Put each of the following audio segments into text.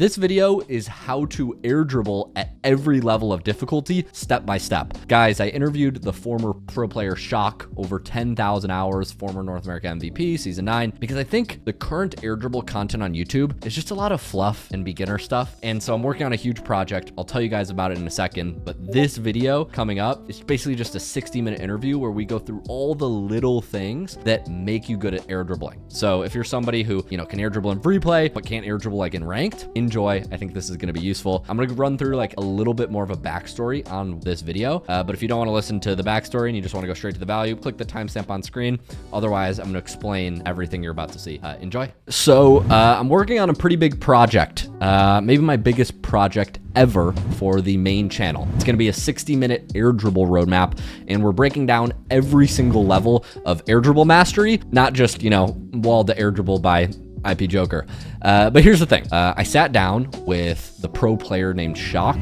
This video is how to air dribble at every level of difficulty, step by step. Guys, I interviewed the former pro player Shock, over 10,000 hours, former North America MVP, season 9, because I think the current air dribble content on YouTube is just a lot of fluff and beginner stuff. And so I'm working on a huge project. I'll tell you guys about it in a second, but this video coming up is basically just a 60-minute interview where we go through all the little things that make you good at air dribbling. So if you're somebody who, can air dribble in free play, but can't air dribble like in ranked, enjoy. I think this is going to be useful. I'm going to run through like a little bit more of a backstory on this video. But if you don't want to listen to the backstory and you just want to go straight to the value, click the timestamp on screen. Otherwise, I'm going to explain everything you're about to see. Enjoy. So I'm working on a pretty big project, maybe my biggest project ever for the main channel. It's going to be a 60-minute air dribble roadmap, and we're breaking down every single level of air dribble mastery, not just, wall to air dribble by IP Joker. But here's the thing. I sat down with the pro player named Shock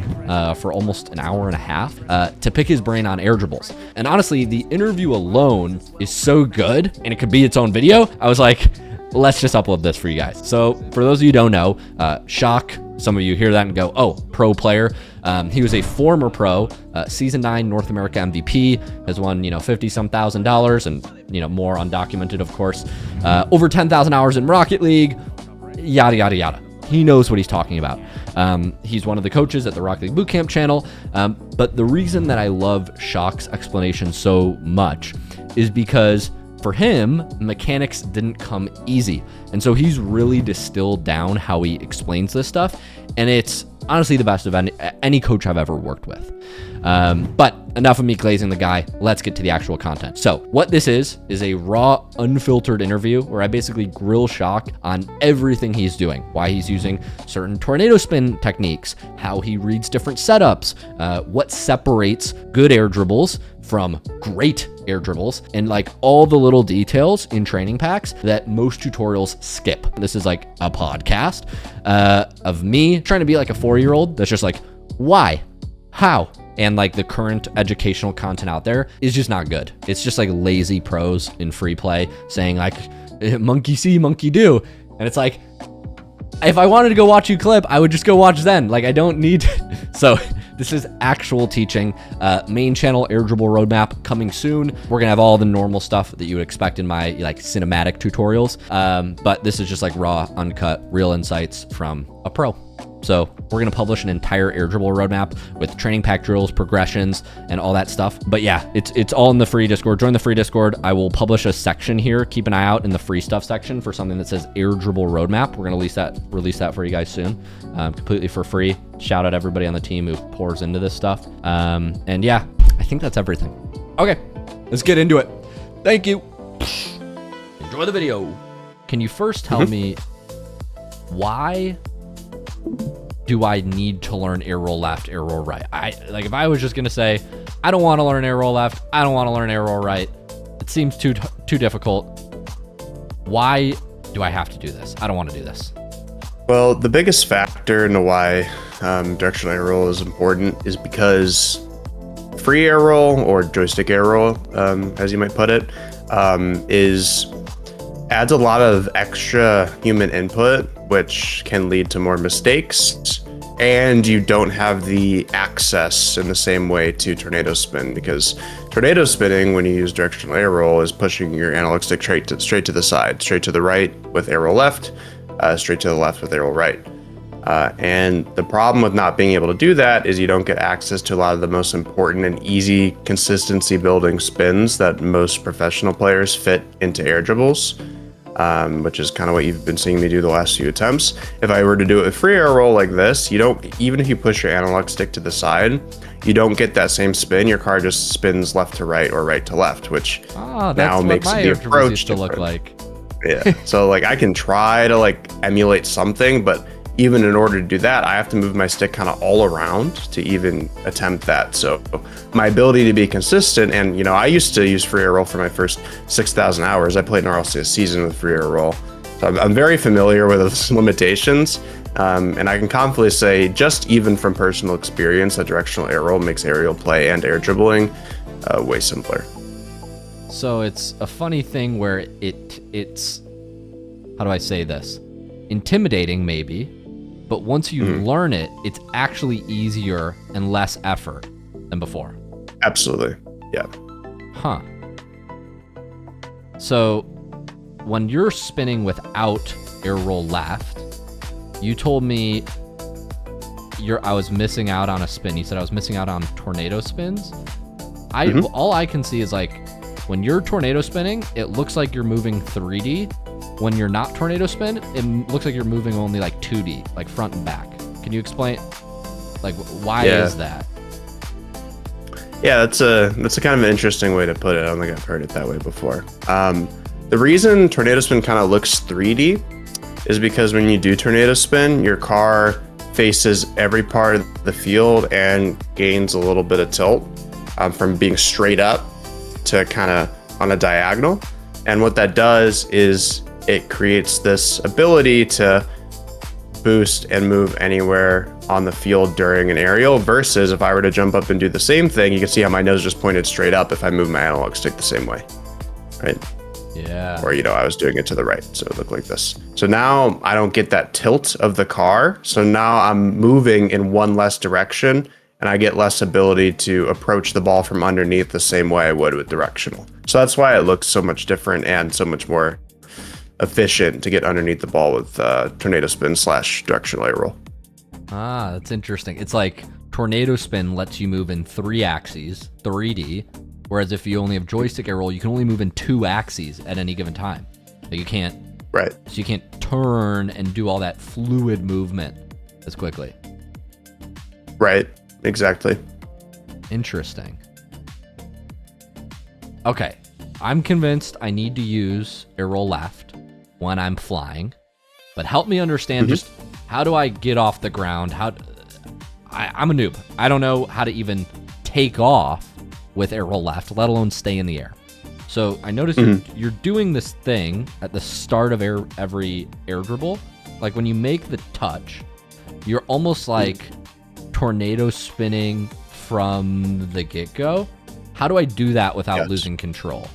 for almost an hour and a half to pick his brain on air dribbles. And honestly, the interview alone is so good, and it could be its own video. I was like, let's just upload this for you guys. So for those of you who don't know, Shock, some of you hear that and go, oh, pro player. He was a former pro, season 9 North America MVP, has won, $50-some thousand, and, more undocumented, of course. Over 10,000 hours in Rocket League, yada, yada, yada. He knows what he's talking about. He's one of the coaches at the Rocket League Bootcamp channel. But the reason that I love Shock's explanation so much is because for him, mechanics didn't come easy. And so he's really distilled down how he explains this stuff. And it's honestly the best of any coach I've ever worked with. But enough of me glazing the guy. Let's get to the actual content. So what this is a raw, unfiltered interview where I basically grill Shock on everything he's doing, why he's using certain tornado spin techniques, how he reads different setups, what separates good air dribbles from great air dribbles, and like all the little details in training packs that most tutorials skip. This is like a podcast of me trying to be like a 4-year-old that's just like, why? How? And like the current educational content out there is just not good. It's just like lazy pros in free play saying like, monkey see, monkey do. And it's like, if I wanted to go watch you clip, I would just go watch Zen. Like I don't need So this is actual teaching. Main channel air dribble roadmap coming soon. We're gonna have all the normal stuff that you would expect in my like cinematic tutorials. But this is just like raw, uncut, real insights from a pro. So we're gonna publish an entire air dribble roadmap with training pack drills, progressions, and all that stuff. But yeah, it's all in the free Discord. Join the free Discord. I will publish a section here. Keep an eye out in the free stuff section for something that says air dribble roadmap. We're gonna release that for you guys soon, completely for free. Shout out everybody on the team who pours into this stuff. And yeah, I think that's everything. Okay, let's get into it. Thank you. Enjoy the video. Can you first tell me why do I need to learn air roll left, air roll right? If I was just gonna say, I don't want to learn air roll left, I don't want to learn air roll right, it seems too difficult. Why do I have to do this? I don't want to do this. Well, the biggest factor into why directional air roll is important is because free air roll, or joystick air roll, as you might put it, adds a lot of extra human input, which can lead to more mistakes, and you don't have the access in the same way to tornado spin, because tornado spinning, when you use directional air roll, is pushing your analog stick straight to the side, straight to the right with air roll left, straight to the left with air roll right. And the problem with not being able to do that is you don't get access to a lot of the most important and easy consistency building spins that most professional players fit into air dribbles. Which is kind of what you've been seeing me do the last few attempts. If I were to do it with free air roll like this, you don't, even if you push your analog stick to the side, you don't get that same spin. Your car just spins left to right or right to left, which now makes the approach to look like. Yeah. So like I can try to like emulate something, but even in order to do that, I have to move my stick kind of all around to even attempt that. So my ability to be consistent, and I used to use free air roll for my first 6,000 hours. I played an RLCS season with free air roll. So I'm very familiar with its limitations. And I can confidently say, just even from personal experience, that directional air roll makes aerial play and air dribbling way simpler. So it's a funny thing where it's, how do I say this? Intimidating maybe, but once you learn it, it's actually easier and less effort than before. Absolutely. Yeah. Huh. So when you're spinning without air roll left, you told me I was missing out on a spin. You said I was missing out on tornado spins. All I can see is like when you're tornado spinning, it looks like you're moving 3D. When you're not tornado spin, it looks like you're moving only like 2D, like front and back. Can you explain like why is that? Yeah, that's a kind of an interesting way to put it. I don't think I've heard it that way before. The reason tornado spin kind of looks 3D is because when you do tornado spin, your car faces every part of the field and gains a little bit of tilt from being straight up to kind of on a diagonal. And what that does is it creates this ability to boost and move anywhere on the field during an aerial, versus if I were to jump up and do the same thing, you can see how my nose just pointed straight up if I move my analog stick the same way, right? Yeah. Or, I was doing it to the right, so it looked like this. So now I don't get that tilt of the car. So now I'm moving in one less direction, and I get less ability to approach the ball from underneath the same way I would with directional. So that's why it looks so much different and so much more efficient to get underneath the ball with tornado spin / directional air roll. Ah, that's interesting. It's like tornado spin lets you move in 3 axes, 3D, whereas if you only have joystick air roll, you can only move in 2 axes at any given time. So you can't. Right. So you can't turn and do all that fluid movement as quickly. Right. Exactly. Interesting. Okay. I'm convinced I need to use air roll left when I'm flying, but help me understand just how do I get off the ground? I'm a noob. I don't know how to even take off with air roll left, let alone stay in the air. So I noticed you're doing this thing at the start of every air dribble. Like when you make the touch, you're almost like tornado spinning from the get-go. How do I do that without losing control?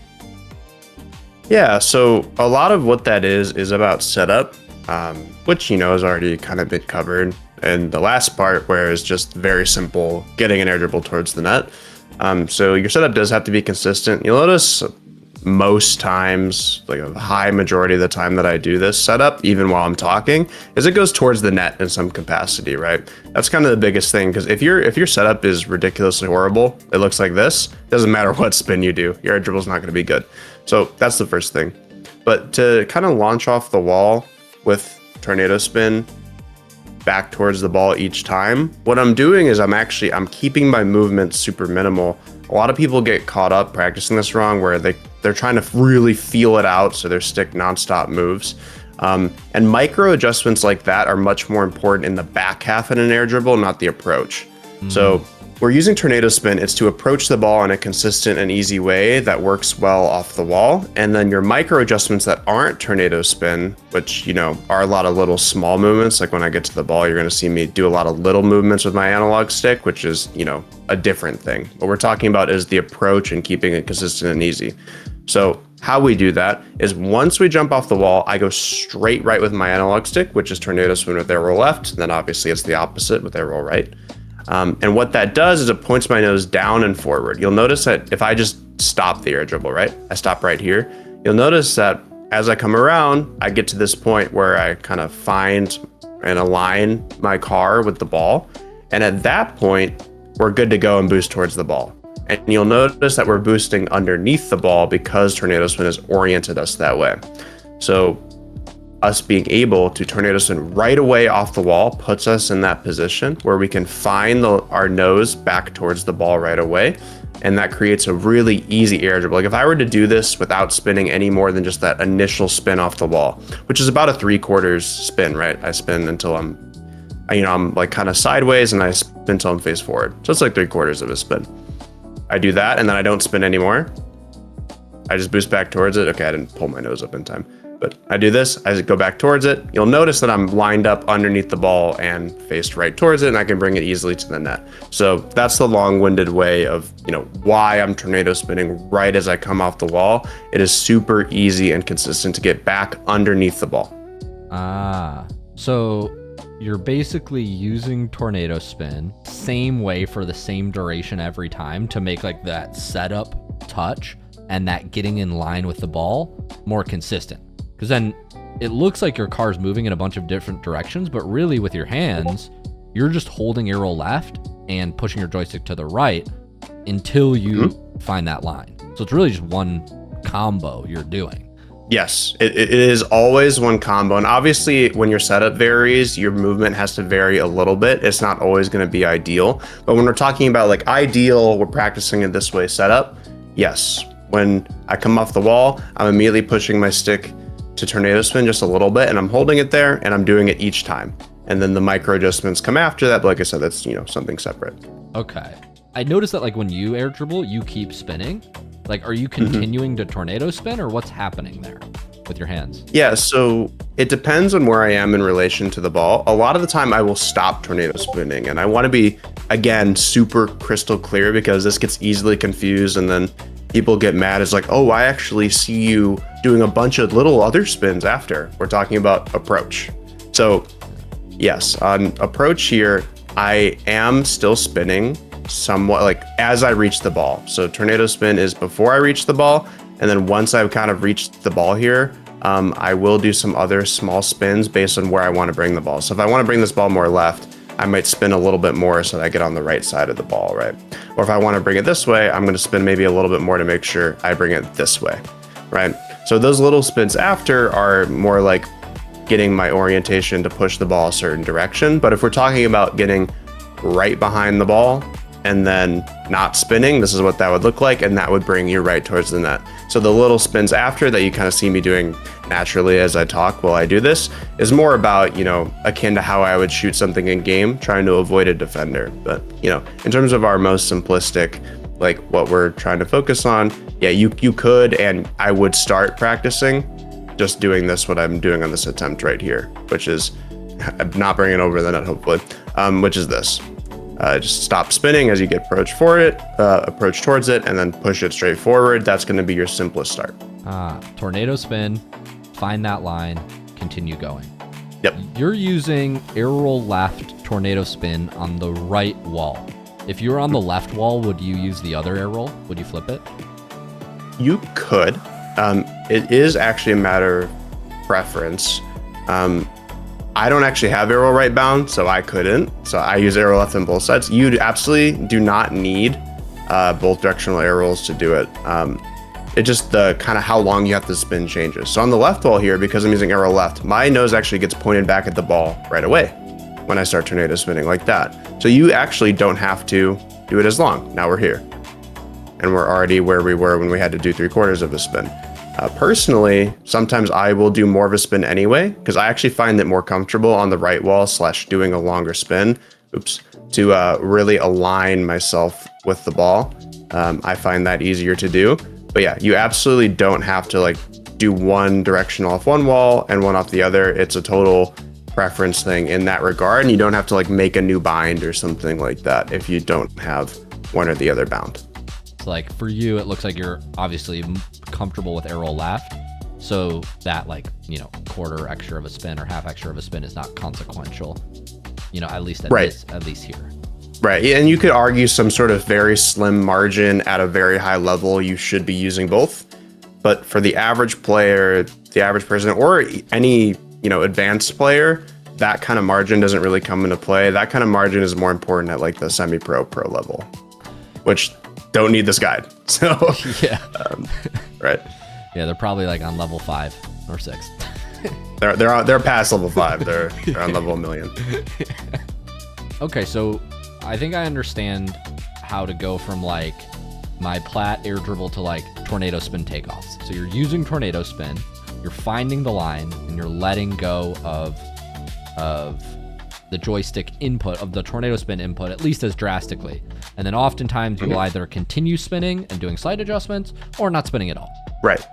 Yeah, so a lot of what that is about setup, which, has already kind of been covered. And the last part, where it's just very simple, getting an air dribble towards the net. So your setup does have to be consistent. You'll notice most times, like a high majority of the time that I do this setup, even while I'm talking, is it goes towards the net in some capacity, right? That's kind of the biggest thing, because if your setup is ridiculously horrible, it looks like this, doesn't matter what spin you do, your air dribble is not going to be good. So that's the first thing. But to kind of launch off the wall with tornado spin back towards the ball each time, what I'm doing is I'm keeping my movement super minimal. A lot of people get caught up practicing this wrong, where they're trying to really feel it out, so their stick nonstop moves. And micro adjustments like that are much more important in the back half in an air dribble, not the approach. So we're using tornado spin. It's to approach the ball in a consistent and easy way that works well off the wall. And then your micro adjustments that aren't tornado spin, which, are a lot of little small movements. Like when I get to the ball, you're going to see me do a lot of little movements with my analog stick, which is, a different thing. What we're talking about is the approach and keeping it consistent and easy. So how we do that is once we jump off the wall, I go straight right with my analog stick, which is tornado spin with air roll left. And then obviously it's the opposite with air roll right. And what that does is it points my nose down and forward. You'll notice that if I just stop the air dribble, right? I stop right here. You'll notice that as I come around, I get to this point where I kind of find and align my car with the ball. And at that point, we're good to go and boost towards the ball. And you'll notice that we're boosting underneath the ball because tornado spin has oriented us that way. So us being able to tornado spin right away off the wall puts us in that position where we can find our nose back towards the ball right away. And that creates a really easy air dribble. Like if I were to do this without spinning any more than just that initial spin off the wall, which is about a 3/4 spin, right? I spin until I'm like kind of sideways, and I spin until I'm face forward. So it's like 3/4 of a spin. I do that, and then I don't spin anymore. I just boost back towards it. Okay, I didn't pull my nose up in time. But I do this, I go back towards it. You'll notice that I'm lined up underneath the ball and faced right towards it, and I can bring it easily to the net. So that's the long-winded way of, why I'm tornado spinning right as I come off the wall. It is super easy and consistent to get back underneath the ball. So you're basically using tornado spin same way for the same duration every time to make like that setup touch and that getting in line with the ball more consistent. Because then it looks like your car's moving in a bunch of different directions, but really with your hands, you're just holding arrow left and pushing your joystick to the right until you find that line. So it's really just one combo you're doing. Yes, it is always one combo. And obviously when your setup varies, your movement has to vary a little bit. It's not always going to be ideal. But when we're talking about like ideal, we're practicing it this way setup. Yes, when I come off the wall, I'm immediately pushing my stick to tornado spin just a little bit, and I'm holding it there and I'm doing it each time. And then the micro adjustments come after that. But like I said, that's, something separate. Okay. I noticed that like when you air dribble, you keep spinning. Like, are you continuing to tornado spin, or what's happening there with your hands? Yeah, so it depends on where I am in relation to the ball. A lot of the time I will stop tornado spinning, and I want to be, again, super crystal clear because this gets easily confused and then people get mad. It's like, oh, I actually see you doing a bunch of little other spins after. We're talking about approach. So yes, on approach here, I am still spinning somewhat like as I reach the ball. So tornado spin is before I reach the ball. And then once I've kind of reached the ball here, I will do some other small spins based on where I want to bring the ball. So if I want to bring this ball more left, I might spin a little bit more so that I get on the right side of the ball, right? Or if I want to bring it this way, I'm going to spin maybe a little bit more to make sure I bring it this way, right? So those little spins after are more like getting my orientation to push the ball a certain direction. But if we're talking about getting right behind the ball and then not spinning, this is what that would look like, and that would bring you right towards the net. So the little spins after that you kind of see me doing naturally as I talk while I do this is more about, akin to how I would shoot something in game, trying to avoid a defender. But, in terms of our most simplistic, like what we're trying to focus on, yeah, you could, and I would start practicing just doing this, what I'm doing on this attempt right here, which is not bringing it over the net, hopefully, which is this. Just stop spinning as you get approach towards it, and then push it straight forward. That's going to be your simplest start. Tornado spin, find that line, continue going. Yep. You're using arrow left tornado spin on the right wall. If you were on the left wall, would you use the other arrow? Would you flip it? You could. It is actually a matter of preference. I don't actually have arrow right bound, so I couldn't. So I use arrow left on both sides. You absolutely do not need both directional arrows to do it. It just the kind of how long you have to spin changes. So on the left wall here, because I'm using arrow left, my nose actually gets pointed back at the ball right away when I start tornado spinning like that. So you actually don't have to do it as long. Now we're here. And we're already where we were when we had to do 3/4 of a spin. Personally, sometimes I will do more of a spin anyway, because I actually find it more comfortable on the right wall / doing a longer spin, to really align myself with the ball. I find that easier to do. But yeah, you absolutely don't have to like do one direction off one wall and one off the other. It's a total preference thing in that regard. And you don't have to like make a new bind or something like that if you don't have one or the other bound. So like for you, it looks like you're obviously comfortable with arrow left. So that like, quarter extra of a spin or half extra of a spin is not consequential, at least at least here. Right. And you could argue some sort of very slim margin at a very high level, you should be using both. But for the average player, the average person, or any, advanced player, that kind of margin doesn't really come into play. That kind of margin is more important at like the semi-pro level, which don't need this guide. So yeah. Right. Yeah, they're probably like on level 5 or 6. They're past level 5. They're on level 1 million. Okay, so I think I understand how to go from like my plat air dribble to like tornado spin takeoffs. So you're using tornado spin, you're finding the line, and you're letting go of the joystick input of the tornado spin input, at least as drastically. And then oftentimes you will either continue spinning and doing slight adjustments or not spinning at all. Right.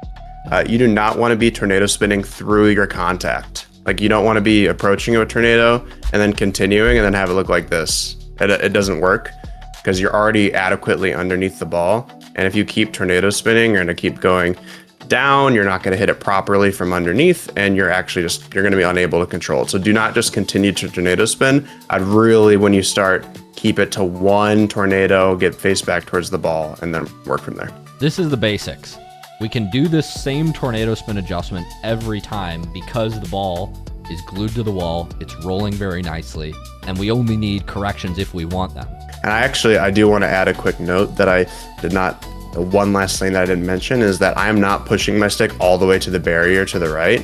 You do not want to be tornado spinning through your contact. Like you don't want to be approaching a tornado and then continuing and then have it look like this. It doesn't work because you're already adequately underneath the ball. And if you keep tornado spinning, you're going to keep going down, you're not going to hit it properly from underneath, and you're going to be unable to control it. So do not just continue to tornado spin. I'd really, when you start, keep it to one tornado, get face back towards the ball, and then work from there. This is the basics. We can do this same tornado spin adjustment every time because the ball is glued to the wall, it's rolling very nicely, and we only need corrections if we want them. And I do want to add a quick note that I did not, the one last thing that I didn't mention is that I'm not pushing my stick all the way to the barrier to the right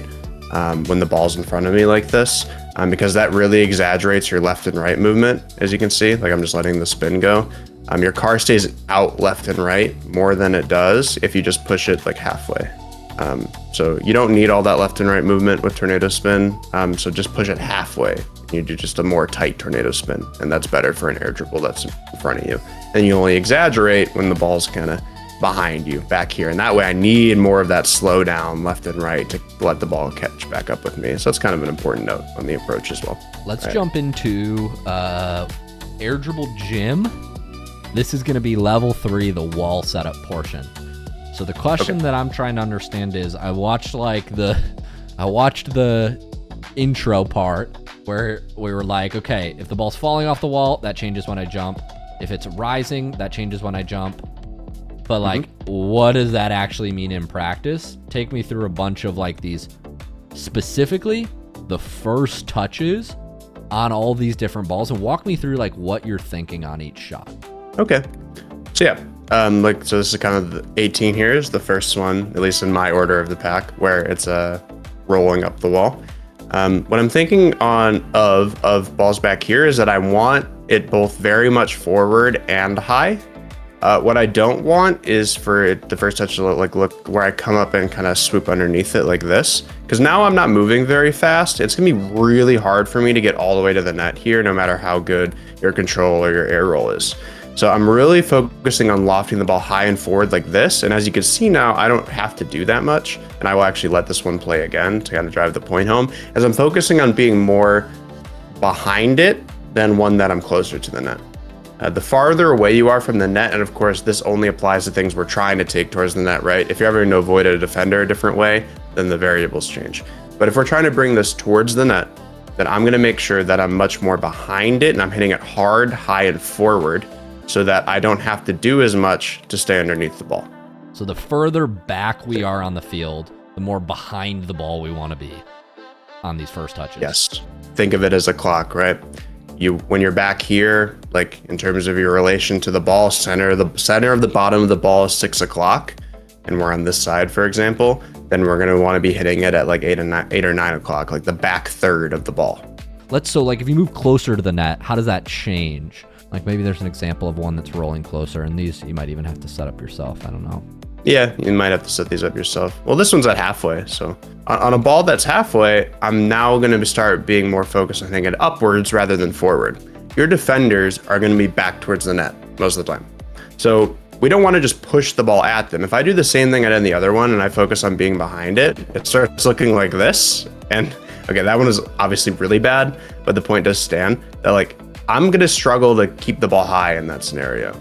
when the ball's in front of me like this, because that really exaggerates your left and right movement, as you can see. Like I'm just letting the spin go. Your car stays out left and right more than it does if you just push it like halfway. So you don't need all that left and right movement with tornado spin. So just push it halfway. You do just a more tight tornado spin, and that's better for an air dribble that's in front of you. And you only exaggerate when the ball's kind of behind you back here. And that way I need more of that slow down left and right to let the ball catch back up with me. So that's kind of an important note on the approach as well. Let's jump into Air Dribble Gym. This is going to be level 3, the wall setup portion. So the question that I'm trying to understand is, I watched the intro part where we were like, okay, if the ball's falling off the wall, that changes when I jump. If it's rising, that changes when I jump. But like, what does that actually mean in practice? Take me through a bunch of like these, specifically the first touches on all these different balls, and walk me through like what you're thinking on each shot. Okay. So yeah, so this is kind of the 18 here is the first one, at least in my order of the pack, where it's rolling up the wall. What I'm thinking of balls back here is that I want it both very much forward and high. What I don't want is for the first touch to look where I come up and kind of swoop underneath it like this. Because now I'm not moving very fast. It's gonna be really hard for me to get all the way to the net here, no matter how good your control or your air roll is. So I'm really focusing on lofting the ball high and forward like this. And as you can see now, I don't have to do that much. And I will actually let this one play again to kind of drive the point home, as I'm focusing on being more behind it than one that I'm closer to the net. The farther away you are from the net, and of course this only applies to things we're trying to take towards the net, right? If you're ever going to avoid a defender a different way, then the variables change. But if we're trying to bring this towards the net, then I'm going to make sure that I'm much more behind it and I'm hitting it hard, high, and forward, so that I don't have to do as much to stay underneath the ball. So the further back we are on the field, the more behind the ball we want to be on these first touches. Yes. Think of it as a clock, right? When you're back here, like in terms of your relation to the ball, center of the bottom of the ball is 6 o'clock, and we're on this side, for example, then we're going to want to be hitting it at like 8 or 9 o'clock, like the back third of the ball. So like if you move closer to the net, how does that change? Like maybe there's an example of one that's rolling closer, and these you might even have to set up yourself. I don't know. Yeah, you might have to set these up yourself. Well, this one's at halfway. So on a ball that's halfway, I'm now going to start being more focused on thinking upwards rather than forward. Your defenders are going to be back towards the net most of the time. So we don't want to just push the ball at them. If I do the same thing I did in the other one and I focus on being behind it, it starts looking like this. And okay, that one is obviously really bad, but the point does stand that like I'm going to struggle to keep the ball high in that scenario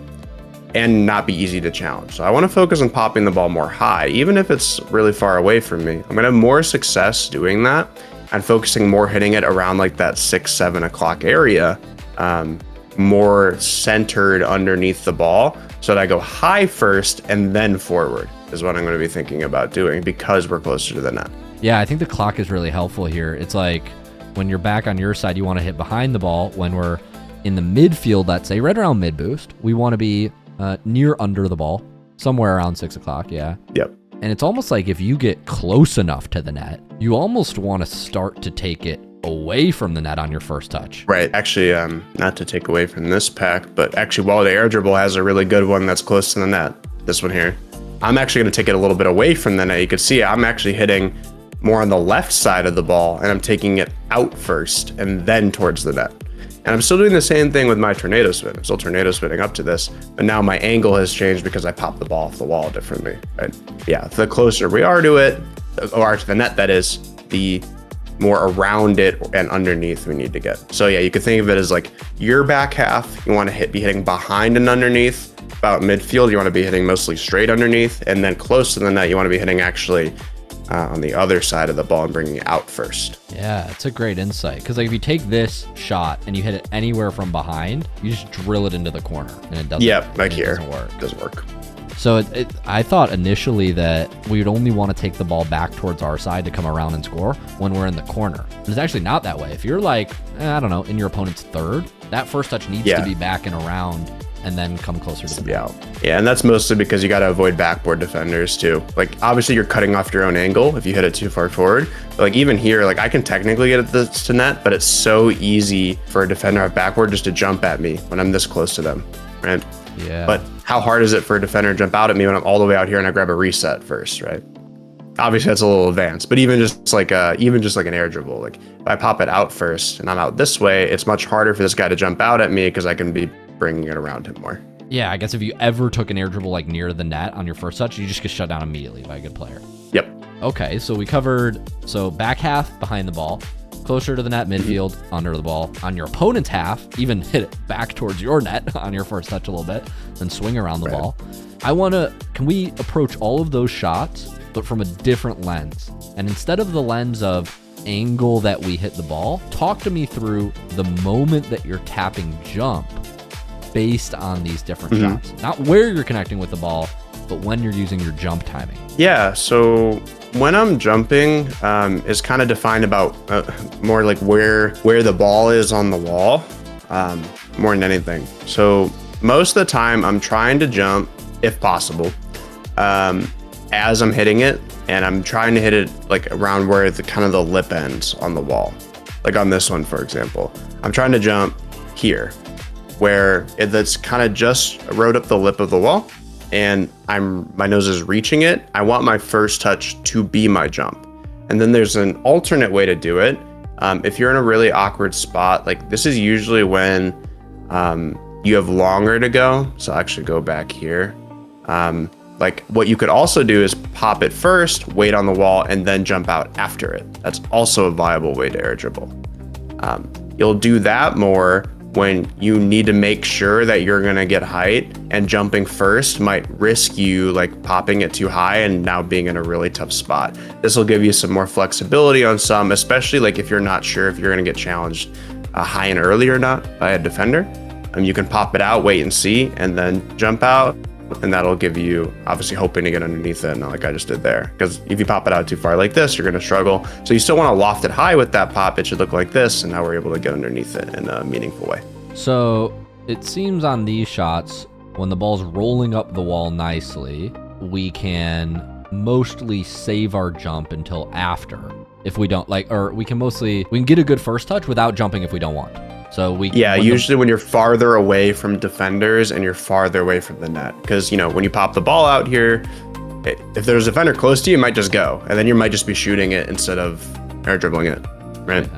and not be easy to challenge. So I want to focus on popping the ball more high, even if it's really far away from me. I'm going to have more success doing that and focusing more hitting it around like that 6, 7 o'clock area, more centered underneath the ball, so that I go high first and then forward is what I'm going to be thinking about doing because we're closer to the net. Yeah, I think the clock is really helpful here. It's like when you're back on your side, you want to hit behind the ball. When we're in the midfield, let's say right around mid boost, we want to be near under the ball, somewhere around 6 o'clock. Yeah. Yep. And it's almost like if you get close enough to the net, you almost want to start to take it away from the net on your first touch. Right. Actually, not to take away from this pack, but actually while the air dribble has a really good one that's close to the net, this one here, I'm actually going to take it a little bit away from the net. You can see I'm actually hitting more on the left side of the ball, and I'm taking it out first and then towards the net. And I'm still doing the same thing with my tornado spin. I'm still tornado spinning up to this, but now my angle has changed because I popped the ball off the wall differently, right? Yeah, the closer we are to it, or to the net, that is, the more around it and underneath we need to get. So yeah, you could think of it as like your back half, you want to be hitting behind and underneath. About midfield, you want to be hitting mostly straight underneath, and then close to the net, you want to be hitting actually on the other side of the ball and bringing it out first. Yeah, it's a great insight, because like if you take this shot and you hit it anywhere from behind, you just drill it into the corner, and it doesn't. Yep, like here, it doesn't work. So I thought initially that we would only want to take the ball back towards our side to come around and score when we're in the corner. But it's actually not that way. If you're like, I don't know, in your opponent's third, that first touch needs to be back and around and then come closer to the ball. Yeah, and that's mostly because you got to avoid backboard defenders too. Like obviously you're cutting off your own angle if you hit it too far forward. But like even here, like I can technically get it to net, but it's so easy for a defender at backboard just to jump at me when I'm this close to them, right? Yeah. But how hard is it for a defender to jump out at me when I'm all the way out here and I grab a reset first, right? Obviously that's a little advanced, but even just like an air dribble, like if I pop it out first and I'm out this way, it's much harder for this guy to jump out at me because I can be bringing it around him more. Yeah, I guess if you ever took an air dribble like near the net on your first touch, you just get shut down immediately by a good player. Yep. Okay, so we covered, back half behind the ball, closer to the net, midfield, under the ball. On your opponent's half, even hit it back towards your net on your first touch a little bit, then swing around the ball. Can we approach all of those shots, but from a different lens? And instead of the lens of angle that we hit the ball, talk to me through the moment that you're tapping jump based on these different shots. Not where you're connecting with the ball, but when you're using your jump timing. Yeah, so when I'm jumping is kind of defined about more like where the ball is on the wall, more than anything. So most of the time I'm trying to jump, if possible, as I'm hitting it, and I'm trying to hit it like around where the kind of the lip ends on the wall. Like on this one, for example, I'm trying to jump here, where that's kind of just rode up the lip of the wall, and my nose is reaching it. I want my first touch to be my jump. And then there's an alternate way to do it. If you're in a really awkward spot, like this is usually when you have longer to go. So I'll actually go back here. Like what you could also do is pop it first, wait on the wall, and then jump out after it. That's also a viable way to air dribble. You'll do that more when you need to make sure that you're gonna get height, and jumping first might risk you like popping it too high and now being in a really tough spot. This will give you some more flexibility on some, especially like if you're not sure if you're gonna get challenged high and early or not by a defender. You can pop it out, wait and see, and then jump out. And that'll give you, obviously hoping to get underneath it, not like I just did there. Because if you pop it out too far like this, you're going to struggle. So you still want to loft it high with that pop. It should look like this, and now we're able to get underneath it in a meaningful way. So it seems on these shots, when the ball's rolling up the wall nicely, we can mostly save our jump until after. If we don't we can get a good first touch without jumping if we don't want. So usually when you're farther away from defenders and you're farther away from the net, because when you pop the ball out here, if there's a defender close to you, you might just go, and then you might just be shooting it instead of air dribbling it, right?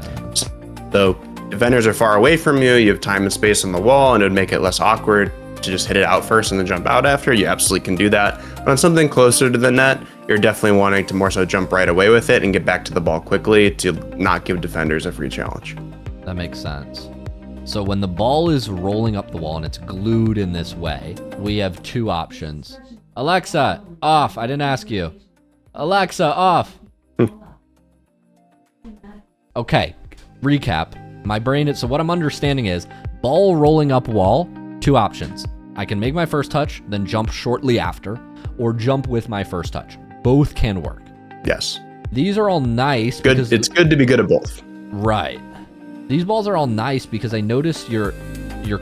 So defenders are far away from you, you have time and space on the wall, and it would make it less awkward to just hit it out first and then jump out after. You absolutely can do that. But on something closer to the net, you're definitely wanting to more so jump right away with it and get back to the ball quickly to not give defenders a free challenge. That makes sense. So when the ball is rolling up the wall and it's glued in this way, we have two options. Alexa, off. I didn't ask you. Alexa, off. Okay, recap. My brain so what I'm understanding is ball rolling up wall, two options. I can make my first touch, then jump shortly after, or jump with my first touch. Both can work. Yes. These are all nice. Good. It's good to be good at both. Right. These balls are all nice because I noticed you're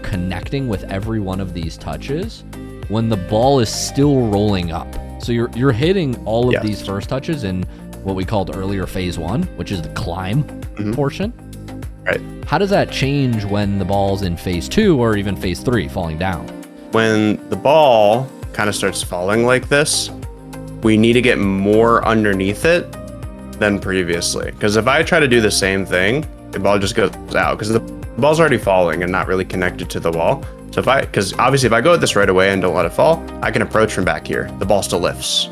connecting with every one of these touches when the ball is still rolling up. So you're hitting all of these first touches in what we called earlier phase 1, which is the climb portion. Right. How does that change when the ball's in phase 2 or even phase 3, falling down? When the ball kind of starts falling like this, we need to get more underneath it than previously. Because if I try to do the same thing, the ball just goes out because the ball's already falling and not really connected to the wall. So because obviously if I go at this right away and don't let it fall, I can approach from back here. The ball still lifts.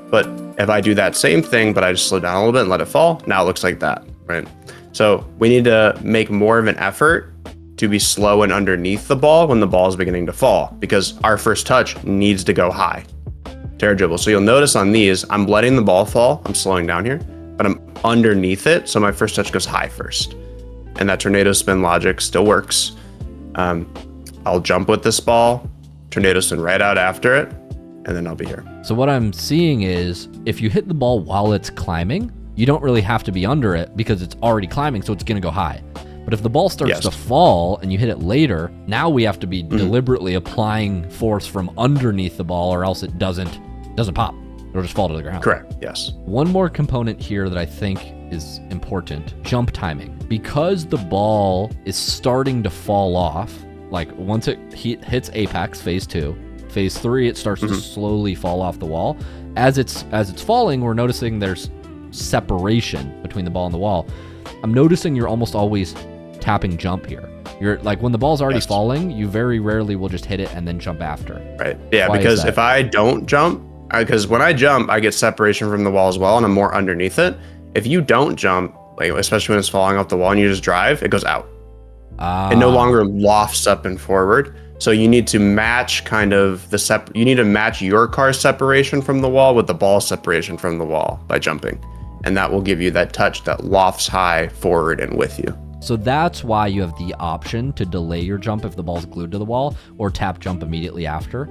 But if I do that same thing, but I just slow down a little bit and let it fall, now it looks like that, right? So we need to make more of an effort to be slow and underneath the ball when the ball is beginning to fall, because our first touch needs to go high to air dribble. So you'll notice on these, I'm letting the ball fall. I'm slowing down here, but I'm underneath it. So my first touch goes high first. And that tornado spin logic still works. I'll jump with this ball, tornado spin right out after it, and then I'll be here. So what I'm seeing is if you hit the ball while it's climbing, you don't really have to be under it because it's already climbing, so it's going to go high. But if the ball starts to fall and you hit it later, now we have to be deliberately applying force from underneath the ball, or else it doesn't pop. It'll just fall to the ground. Correct, yes. One more component here that I think is important, jump timing. Because the ball is starting to fall off, like once it hits apex, phase 2, phase 3, it starts to slowly fall off the wall. As it's falling, we're noticing there's separation between the ball and the wall. I'm noticing you're almost always tapping jump here. You're like, when the ball's already falling, you very rarely will just hit it and then jump after. Right. Yeah, Why because if I don't jump, because when I jump, I get separation from the wall as well, and I'm more underneath it. If you don't jump, like especially when it's falling off the wall and you just drive, it goes out. It no longer lofts up and forward. So you need to match kind of you need to match your car's separation from the wall with the ball's separation from the wall by jumping. And that will give you that touch that lofts high forward and with you. So that's why you have the option to delay your jump if the ball's glued to the wall, or tap jump immediately after.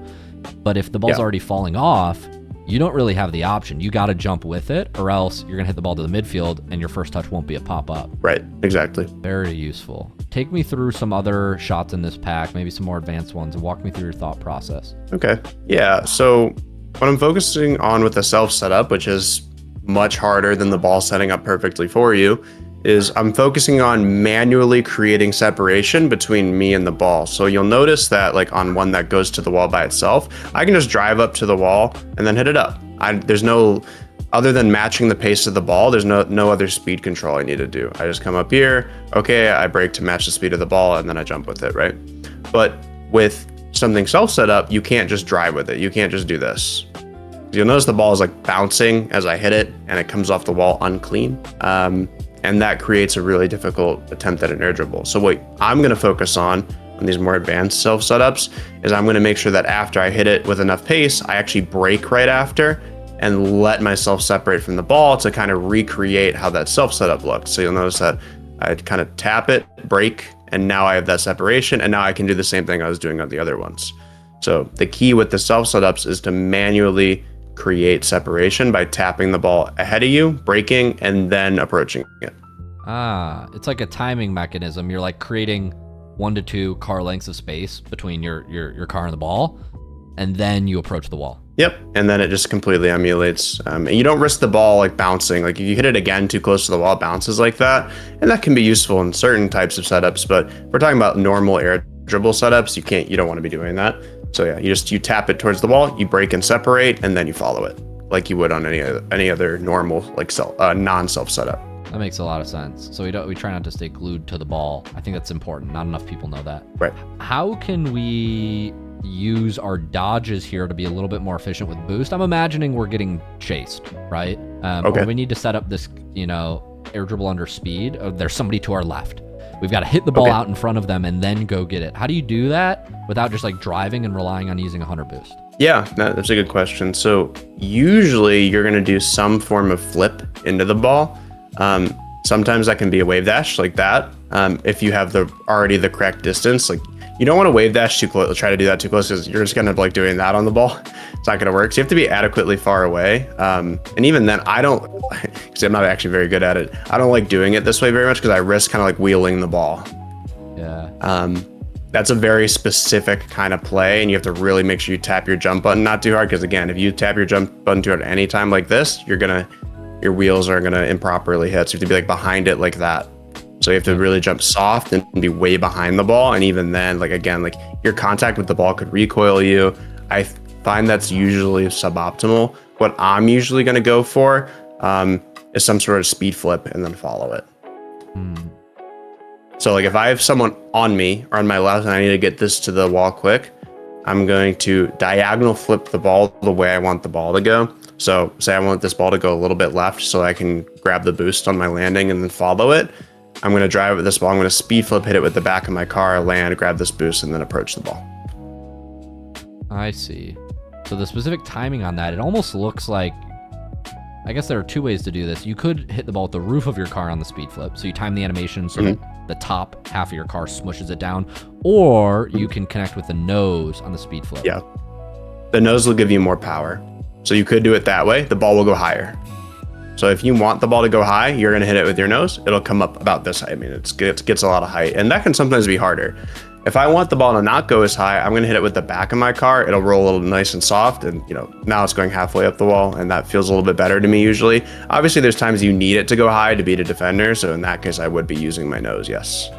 But if the ball's already falling off, you don't really have the option. You got to jump with it, or else you're going to hit the ball to the midfield and your first touch won't be a pop-up. Right, exactly. Very useful. Take me through some other shots in this pack, maybe some more advanced ones, and walk me through your thought process. Okay. Yeah, so what I'm focusing on with the self setup, which is much harder than the ball setting up perfectly for you, is I'm focusing on manually creating separation between me and the ball. So you'll notice that like on one that goes to the wall by itself, I can just drive up to the wall and then hit it up. There's no, other than matching the pace of the ball, there's no other speed control I need to do. I just come up here, okay, I brake to match the speed of the ball, and then I jump with it, right? But with something self set up, you can't just drive with it. You can't just do this. You'll notice the ball is like bouncing as I hit it, and it comes off the wall unclean. And that creates a really difficult attempt at an air dribble. So what I'm going to focus on these more advanced self setups is I'm going to make sure that after I hit it with enough pace, I actually brake right after and let myself separate from the ball to kind of recreate how that self setup looks. So you'll notice that I kind of tap it, brake, and now I have that separation, and now I can do the same thing I was doing on the other ones. So the key with the self setups is to manually create separation by tapping the ball ahead of you, braking, and then approaching it. It's like a timing mechanism. You're like creating 1 to 2 car lengths of space between your car and the ball, and then you approach the wall. Yep, and then it just completely emulates. And you don't risk the ball like bouncing. Like if you hit it again too close to the wall, it bounces like that, and that can be useful in certain types of setups. But if we're talking about normal air dribble setups, you don't want to be doing that. So yeah, you tap it towards the wall, you brake and separate, and then you follow it like you would on any other normal like non-self setup. That makes a lot of sense. So we try not to stay glued to the ball. I think that's important. Not enough people know that. Right. How can we use our dodges here to be a little bit more efficient with boost? I'm imagining we're getting chased, right? Okay. Or we need to set up this, air dribble under speed. There's somebody to our left. We've got to hit the ball out in front of them and then go get it. How do you do that without just like driving and relying on using a 100 boost? Yeah, that's a good question. So usually you're going to do some form of flip into the ball. Sometimes that can be a wave dash like that. If you have already the correct distance, like you don't want to wave dash too close, try to do that too close, because you're just going to like doing that on the ball. It's not going to work. So you have to be adequately far away. And even then because I'm not actually very good at it, I don't like doing it this way very much because I risk kind of like wheeling the ball. Yeah. That's a very specific kind of play, and you have to really make sure you tap your jump button not too hard, because again, if you tap your jump button too hard any time like this, your wheels are gonna improperly hit. So you have to be like behind it like that. So you have to really jump soft and be way behind the ball. And even then, like again, like your contact with the ball could recoil you. I find that's usually suboptimal. What I'm usually gonna go for is some sort of speed flip and then follow it. So like if I have someone on me or on my left and I need to get this to the wall quick, I'm going to diagonal flip the ball the way I want the ball to go. So say I want this ball to go a little bit left so I can grab the boost on my landing and then follow it. I'm going to drive with this ball. I'm going to speed flip, hit it with the back of my car, land, grab this boost, and then approach the ball. I see. So the specific timing on that, it almost looks like, I guess there are two ways to do this. You could hit the ball with the roof of your car on the speed flip. So you time the animation so that the top half of your car smushes it down, or you can connect with the nose on the speed flip. Yeah. The nose will give you more power. So you could do it that way. The ball will go higher. So if you want the ball to go high, you're going to hit it with your nose. It'll come up about this height. I mean, it gets a lot of height, and that can sometimes be harder. If I want the ball to not go as high, I'm going to hit it with the back of my car. It'll roll a little nice and soft, and now it's going halfway up the wall, and that feels a little bit better to me usually. Obviously, there's times you need it to go high to beat a defender, so in that case, I would be using my nose, yes.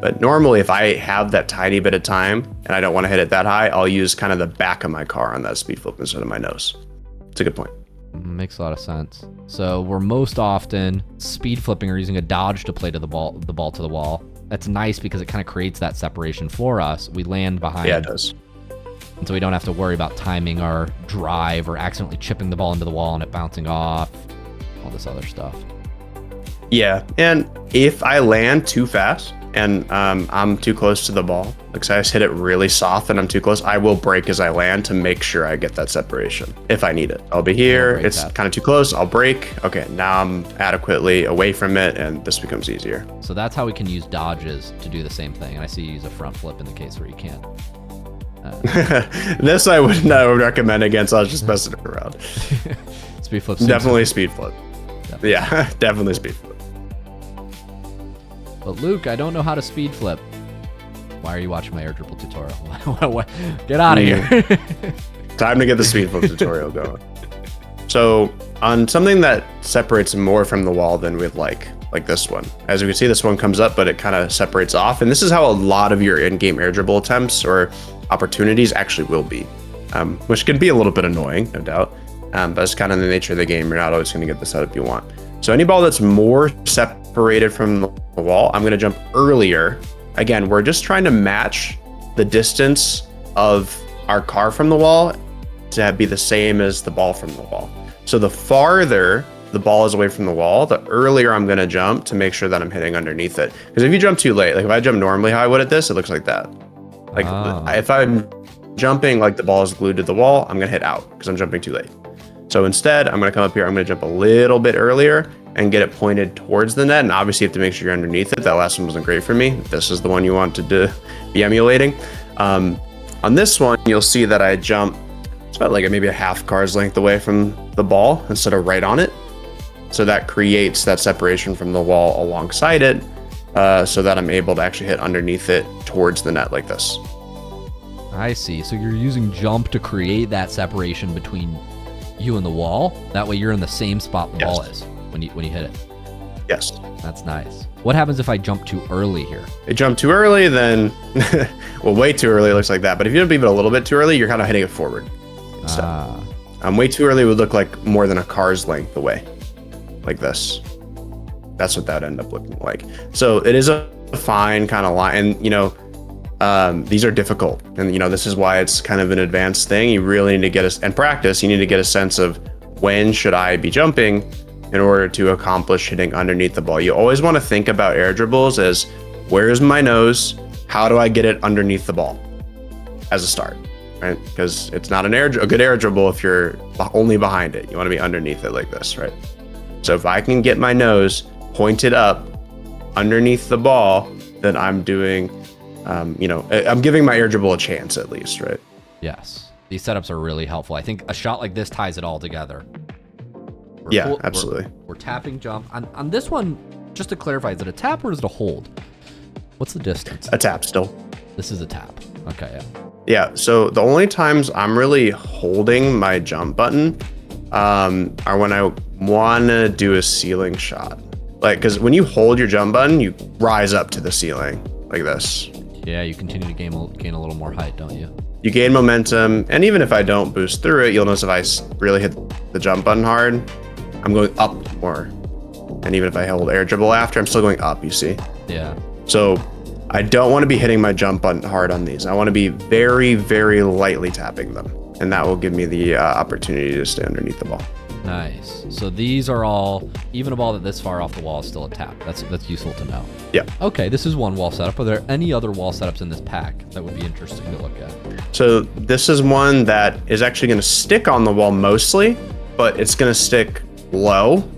But normally, if I have that tiny bit of time and I don't want to hit it that high, I'll use kind of the back of my car on that speed flip instead of my nose. It's a good point. Makes a lot of sense. So we're most often speed flipping or using a dodge to play to the ball to the wall. That's nice because it kind of creates that separation for us. We land behind. Yeah, it does. And so we don't have to worry about timing our drive or accidentally chipping the ball into the wall and it bouncing off, all this other stuff. Yeah, and if I land too fast and I'm too close to the ball, like say I just hit it really soft and I'm too close, I will brake as I land to make sure I get that separation if I need it. I'll be here, it's kind of too close, I'll brake. Okay, now I'm adequately away from it and this becomes easier. So that's how we can use dodges to do the same thing. And I see you use a front flip in the case where you can't. This I would not recommend against. I was just messing around. Speed flip. Definitely speed flip. Definitely. Yeah, definitely speed flip. But Luke, I don't know how to speed flip. Why are you watching my air dribble tutorial? Get out of here. Time to get the speed flip tutorial going. So on something that separates more from the wall than we'd like this one. As you can see, this one comes up, but it kind of separates off. And this is how a lot of your in-game air dribble attempts or opportunities actually will be, which can be a little bit annoying, no doubt. But it's kind of the nature of the game. You're not always going to get the setup you want. So any ball that's more separated from the wall, I'm going to jump earlier. Again, we're just trying to match the distance of our car from the wall to be the same as the ball from the wall. So the farther the ball is away from the wall, the earlier I'm going to jump to make sure that I'm hitting underneath it. Because if you jump too late, like if I jump normally how I would at this, it looks like that. Like if I'm jumping like the ball is glued to the wall, I'm going to hit out because I'm jumping too late. So instead, I'm going to come up here. I'm going to jump a little bit earlier and get it pointed towards the net. And obviously, you have to make sure you're underneath it. That last one wasn't great for me. This is the one you want to be emulating. On this one, you'll see that I jump. It's about like maybe a half car's length away from the ball instead of right on it. So that creates that separation from the wall alongside it, so that I'm able to actually hit underneath it towards the net like this. I see. So you're using jump to create that separation between you and the wall. That way you're in the same spot the ball is when you hit it. Yes. That's nice. What happens if I jump too early here? If you jump too early, then well, way too early, it looks like that. But if you jump even a little bit too early, you're kind of hitting it forward. Way too early would look like more than a car's length away, like this. That's what that would end up looking like. So it is a fine kind of line, and these are difficult, and this is why it's kind of an advanced thing. You really need to get and practice. You need to get a sense of when should I be jumping in order to accomplish hitting underneath the ball. You always want to think about air dribbles as where's my nose? How do I get it underneath the ball as a start, right? Because it's not a good air dribble if you're only behind it. You want to be underneath it like this, right? So if I can get my nose pointed up underneath the ball, then I'm doing, I'm giving my air dribble a chance at least, right? Yes. These setups are really helpful. I think a shot like this ties it all together. Absolutely. We're tapping jump. On this one, just to clarify, is it a tap or is it a hold? What's the distance? A tap still. This is a tap. Okay, yeah. Yeah, so the only times I'm really holding my jump button are when I want to do a ceiling shot. Like, because when you hold your jump button, you rise up to the ceiling like this. Yeah, you continue to gain a little more height, don't you? You gain momentum, and even if I don't boost through it, you'll notice if I really hit the jump button hard, I'm going up more. And even if I hold air dribble after, I'm still going up, you see? Yeah. So I don't want to be hitting my jump button hard on these. I want to be very, very lightly tapping them. And that will give me the opportunity to stay underneath the ball. Nice. So these are all, even a ball that this far off the wall is still a tap. That's useful to know. Yeah. Okay, this is one wall setup. Are there any other wall setups in this pack that would be interesting to look at? So this is one that is actually going to stick on the wall mostly, but it's going to stick low.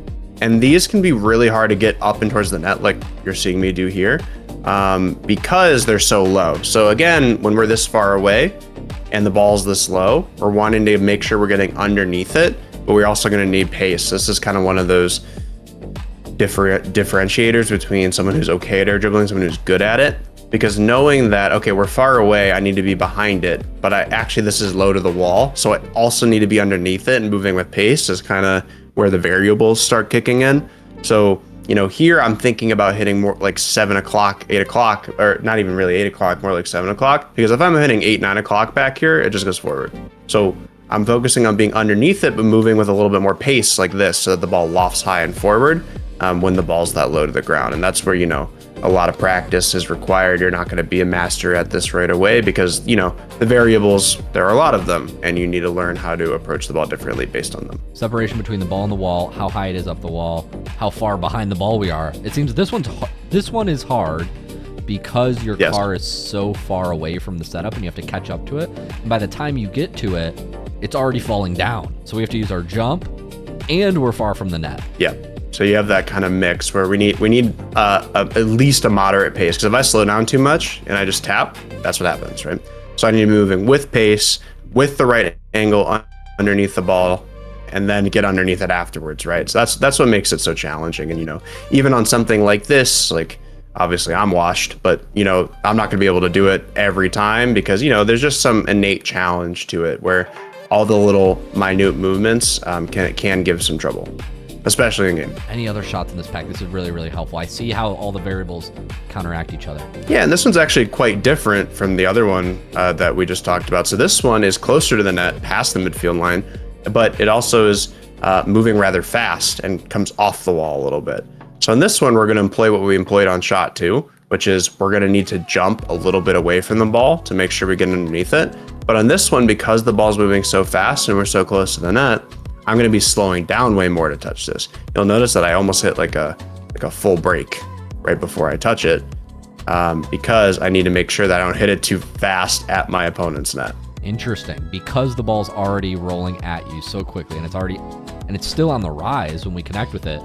And these can be really hard to get up and towards the net, like you're seeing me do here, because they're so low. So again, when we're this far away and the ball's this low, we're wanting to make sure we're getting underneath it, but we're also going to need pace. This is kind of one of those differentiators between someone who's okay at air dribbling and someone who's good at it. Because knowing that, okay, we're far away, I need to be behind it, but this is low to the wall, so I also need to be underneath it, and moving with pace is kind of where the variables start kicking in. So, here I'm thinking about hitting more like 7 o'clock, 8 o'clock, or not even really 8 o'clock, more like 7 o'clock, because if I'm hitting 8, 9 o'clock back here, it just goes forward. So I'm focusing on being underneath it, but moving with a little bit more pace like this, so that the ball lofts high and forward when the ball's that low to the ground. And that's where, a lot of practice is required. You're not going to be a master at this right away because, the variables, there are a lot of them, and you need to learn how to approach the ball differently based on them. Separation between the ball and the wall, how high it is up the wall, how far behind the ball we are. It seems this one is hard because your car is so far away from the setup and you have to catch up to it. And by the time you get to it, it's already falling down. So we have to use our jump and we're far from the net. Yeah. So you have that kind of mix where we need at least a moderate pace. Because if I slow down too much and I just tap, that's what happens, right? So I need to be moving with pace, with the right angle underneath the ball, and then get underneath it afterwards, right? So that's what makes it so challenging. And even on something like this, like obviously I'm washed, but I'm not gonna be able to do it every time because there's just some innate challenge to it where all the little minute movements can give some trouble, especially in game. Any other shots in this pack? This is really, really helpful. I see how all the variables counteract each other. Yeah, and this one's actually quite different from the other one that we just talked about. So this one is closer to the net, past the midfield line, but it also is moving rather fast and comes off the wall a little bit. So in this one, we're going to employ what we employed on shot 2, which is we're going to need to jump a little bit away from the ball to make sure we get underneath it. But on this one, because the ball's moving so fast and we're so close to the net, I'm going to be slowing down way more to touch this. You'll notice that I almost hit like a full break right before I touch it because I need to make sure that I don't hit it too fast at my opponent's net. Interesting. Because the ball's already rolling at you so quickly and it's still on the rise when we connect with it,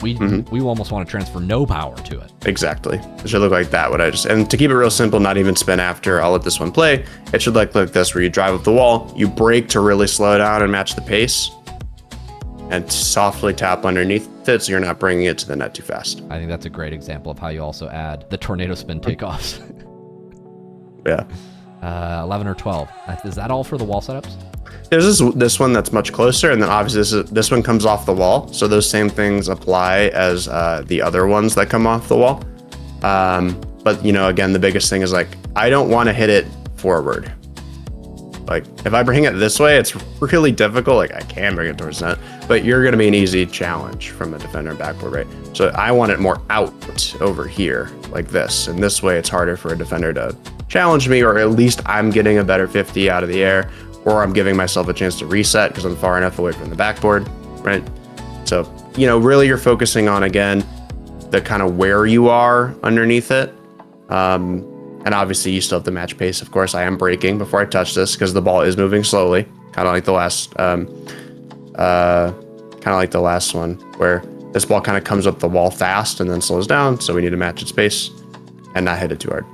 we almost want to transfer no power to it. Exactly. It should look like that. And to keep it real simple, not even spin after, I'll let this one play. It should look like this, where you drive up the wall, you brake to really slow down and match the pace, and softly tap underneath it so you're not bringing it to the net too fast. I think that's a great example of how you also add the tornado spin takeoffs. Yeah. 11 or 12. Is that all for the wall setups? There's this one that's much closer, and then obviously this one comes off the wall. So those same things apply as the other ones that come off the wall. But again, the biggest thing is like, I don't want to hit it forward. Like if I bring it this way, it's really difficult. Like I can bring it towards net, but you're going to be an easy challenge from a defender backboard, right? So I want it more out over here like this. And this way it's harder for a defender to challenge me, or at least I'm getting a better 50 out of the air, or I'm giving myself a chance to reset because I'm far enough away from the backboard, right? So, really you're focusing on, again, the kind of where you are underneath it. And obviously you still have to match pace. Of course, I am braking before I touch this because the ball is moving slowly, kind of like the last one, where this ball kind of comes up the wall fast and then slows down. So we need to match its pace and not hit it too hard.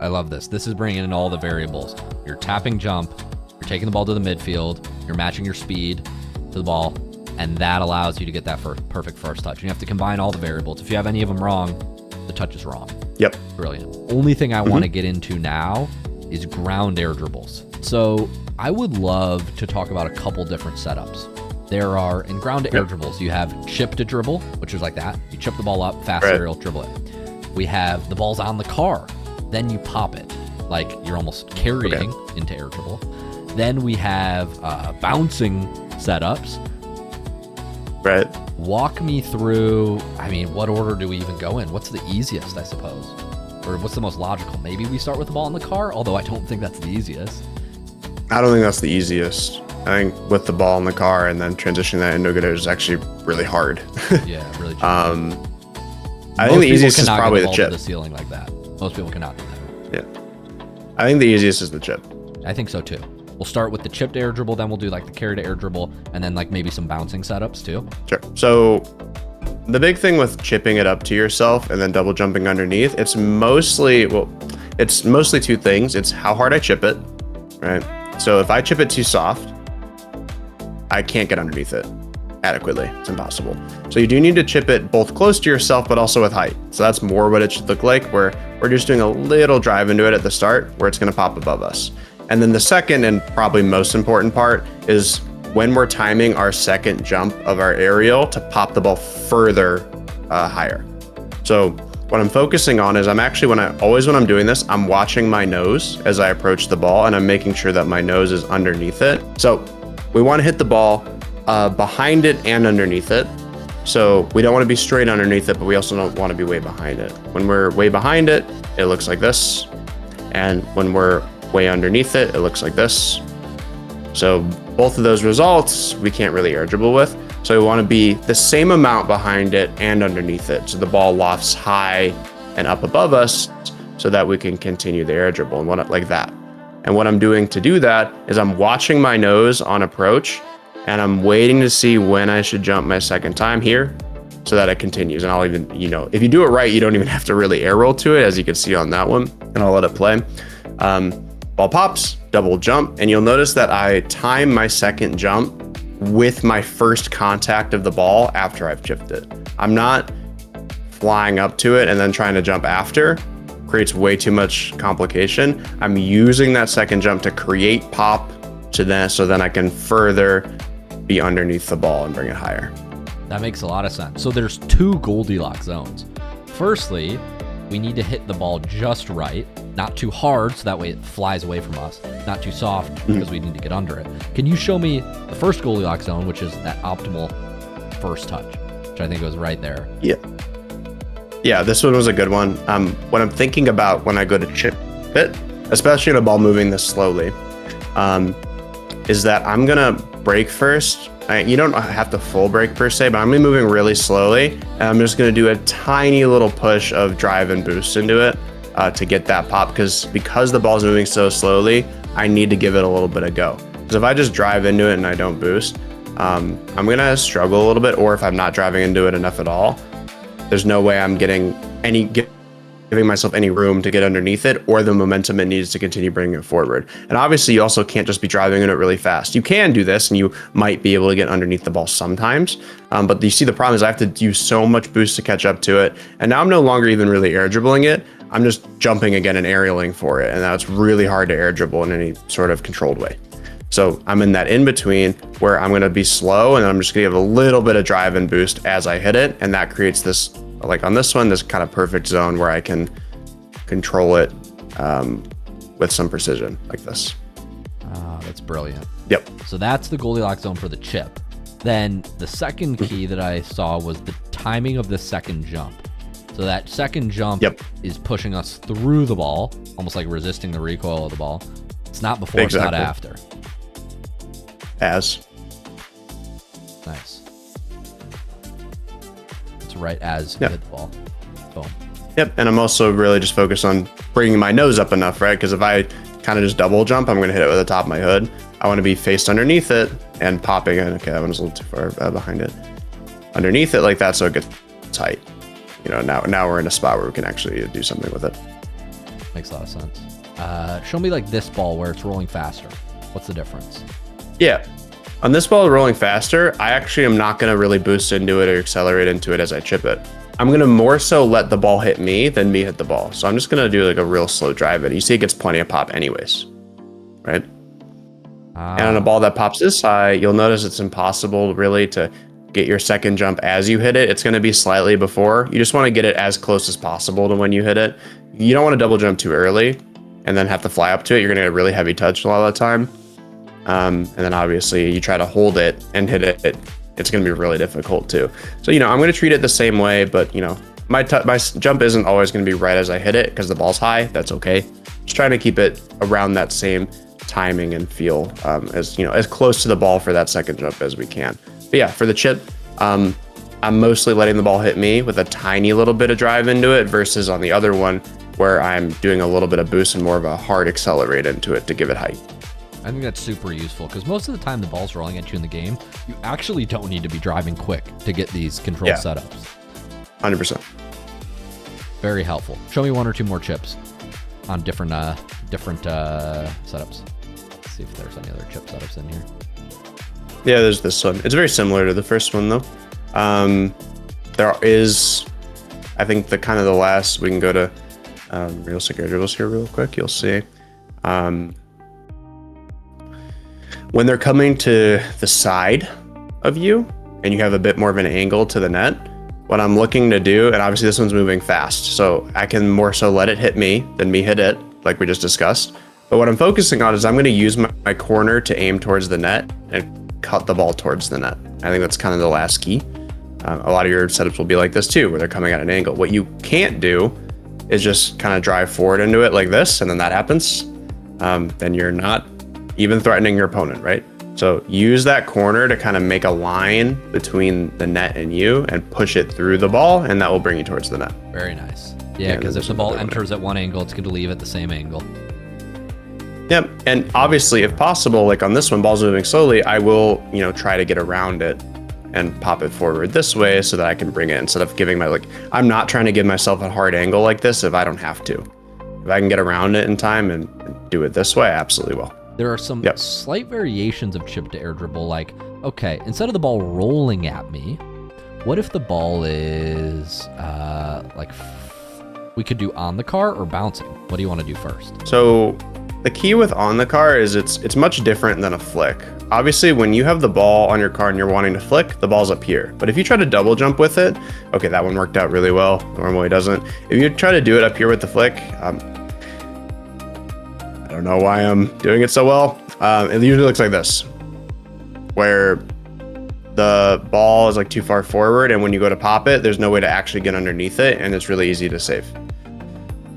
I love this. This is bringing in all the variables. You're tapping jump, you're taking the ball to the midfield, you're matching your speed to the ball, and that allows you to get that perfect first touch. You have to combine all the variables. If you have any of them wrong, the touch is wrong. Yep. Brilliant. Only thing I want to get into now is ground air dribbles. So I would love to talk about a couple different setups. There are, in ground air dribbles, you have chip to dribble, which is like that. You chip the ball up, fast aerial dribble it. We have the ball's on the car, then you pop it, like you're almost carrying into air dribble. Then we have bouncing setups. Right. Walk me through, what order do we even go in? What's the easiest, I suppose? Or what's the most logical? Maybe we start with the ball in the car, although I don't think that's the easiest. I don't think that's the easiest. I think with the ball in the car and then transitioning that into a good edge is actually really hard. Yeah, really. I think the easiest is probably the chip. To the ceiling like that. Most people cannot do that. Yeah. I think the easiest is the chip. I think so too. We'll start with the chipped air dribble, then we'll do like the carry to air dribble, and then like maybe some bouncing setups too. Sure. So the big thing with chipping it up to yourself and then double jumping underneath, it's mostly two things. It's how hard I chip it, right? So if I chip it too soft, I can't get underneath it adequately. It's impossible. So you do need to chip it both close to yourself, but also with height. So that's more what it should look like, where we're just doing a little drive into it at the start where it's going to pop above us. And then the second and probably most important part is when we're timing our second jump of our aerial to pop the ball further higher. So what I'm focusing on is when I'm doing this, I'm watching my nose as I approach the ball, and I'm making sure that my nose is underneath it. So we want to hit the ball behind it and underneath it. So we don't want to be straight underneath it, but we also don't want to be way behind it. When we're way behind it, it looks like this. And when we're way underneath it, it looks like this. So both of those results, we can't really air dribble with. So we want to be the same amount behind it and underneath it. So the ball lofts high and up above us so that we can continue the air dribble and like that. And what I'm doing to do that is I'm watching my nose on approach, and I'm waiting to see when I should jump my second time here so that it continues. And I'll even, if you do it right, you don't even have to really air roll to it, as you can see on that one, and I'll let it play. Ball pops, double jump, and you'll notice that I time my second jump with my first contact of the ball after I've chipped it. I'm not flying up to it and then trying to jump after. Creates way too much complication. I'm using that second jump to create pop so then I can further be underneath the ball and bring it higher. That makes a lot of sense. So there's two Goldilocks zones. Firstly, we need to hit the ball just right, not too hard so that way it flies away from us, not too soft because we need to get under it. Can you show me the first Goldilocks zone, which is that optimal first touch, which I think was right there? Yeah, this one was a good one. What I'm thinking about when I go to chip it, especially in a ball moving this slowly, is that I'm gonna brake first. You don't have to full brake per se, but I'm gonna be moving really slowly, and I'm just gonna do a tiny little push of drive and boost into it to get that pop, because the ball's moving so slowly, I need to give it a little bit of go. Because if I just drive into it and I don't boost, I'm gonna struggle a little bit, or if I'm not driving into it enough at all, there's no way I'm giving myself any room to get underneath it, or the momentum it needs to continue bringing it forward. And obviously you also can't just be driving in it really fast. You can do this and you might be able to get underneath the ball sometimes. But you see, the problem is I have to use so much boost to catch up to it. And now I'm no longer even really air dribbling it. I'm just jumping again and aerialing for it. And now it's really hard to air dribble in any sort of controlled way. So I'm in that in between where I'm going to be slow, and I'm just going to give a little bit of drive and boost as I hit it. And that creates this, like on this one, this kind of perfect zone where I can control it with some precision like this. That's brilliant. Yep. So that's the Goldilocks zone for the chip. Then the second key that I saw was the timing of the second jump. So that second jump is pushing us through the ball, almost like resisting the recoil of the ball. It's not before, it's not after. As. Nice. It's right as you hit the ball. Boom. Yep, and I'm also really just focused on bringing my nose up enough, right? Because if I kind of just double jump, I'm going to hit it with the top of my hood. I want to be faced underneath it and popping it. Okay, that one's a little too far behind it. Underneath it like that, so it gets tight. Now we're in a spot where we can actually do something with it. Makes a lot of sense. Show me like this ball where it's rolling faster. What's the difference? Yeah. On this ball rolling faster, I actually am not going to really boost into it or accelerate into it as I chip it. I'm going to more so let the ball hit me than me hit the ball. So I'm just going to do like a real slow drive it. You see it gets plenty of pop anyways, right? And on a ball that pops this high, you'll notice it's impossible really to get your second jump as you hit it. It's going to be slightly before. You just want to get it as close as possible to when you hit it. You don't want to double jump too early and then have to fly up to it. You're going to get a really heavy touch a lot of the time. And then obviously you try to hold it and hit it. It's going to be really difficult too. So, I'm going to treat it the same way, but my jump isn't always going to be right as I hit it because the ball's high. That's okay. Just trying to keep it around that same timing and feel as as close to the ball for that second jump as we can. But yeah, for the chip, I'm mostly letting the ball hit me with a tiny little bit of drive into it versus on the other one where I'm doing a little bit of boost and more of a hard accelerate into it to give it height. I think that's super useful because most of the time the ball's rolling at you in the game, you actually don't need to be driving quick to get these control setups. 100%. Very helpful. Show me 1 or 2 more chips on different setups. Let's see if there's any other chip setups in here. Yeah, there's this one. It's very similar to the first one though. There is, I think the last, we can go to realistic air dribbles here real quick. You'll see. When they're coming to the side of you and you have a bit more of an angle to the net, what I'm looking to do, and obviously this one's moving fast, so I can more so let it hit me than me hit it, like we just discussed. But what I'm focusing on is I'm going to use my corner to aim towards the net and cut the ball towards the net. I think that's kind of the last key. A lot of your setups will be like this too, where they're coming at an angle. What you can't do is just kind of drive forward into it like this, and then that happens. Then you're not even threatening your opponent, right? So use that corner to kind of make a line between the net and you and push it through the ball, and that will bring you towards the net. Very nice. Yeah, because if the ball enters at one angle, it's going to leave at the same angle. Yep, and obviously, if possible, like on this one, ball's moving slowly, I will, try to get around it and pop it forward this way so that I can bring it instead of giving I'm not trying to give myself a hard angle like this if I don't have to. If I can get around it in time and do it this way, I absolutely will. There are some slight variations of chip to air dribble. Like, okay, instead of the ball rolling at me, what if the ball is we could do on the car or bouncing? What do you want to do first? So the key with on the car is it's much different than a flick. Obviously, when you have the ball on your car and you're wanting to flick, the ball's up here. But if you try to double jump with it, okay, that one worked out really well. Normally doesn't. If you try to do it up here with the flick, I don't know why I'm doing it so well. It usually looks like this, where the ball is too far forward, and when you go to pop it, there's no way to actually get underneath it, and it's really easy to save.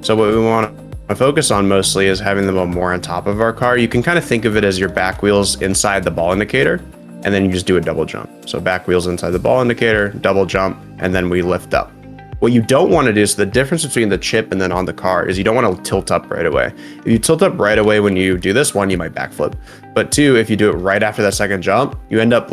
So what we want to focus on mostly is having the ball more on top of our car. You can kind of think of it as your back wheels inside the ball indicator, and then you just do a double jump. So back wheels inside the ball indicator, double jump, and then we lift up. What you don't want to do, so the difference between the chip and then on the car is you don't want to tilt up right away. If you tilt up right away when you do this, one, you might backflip. But two, if you do it right after that second jump, you end up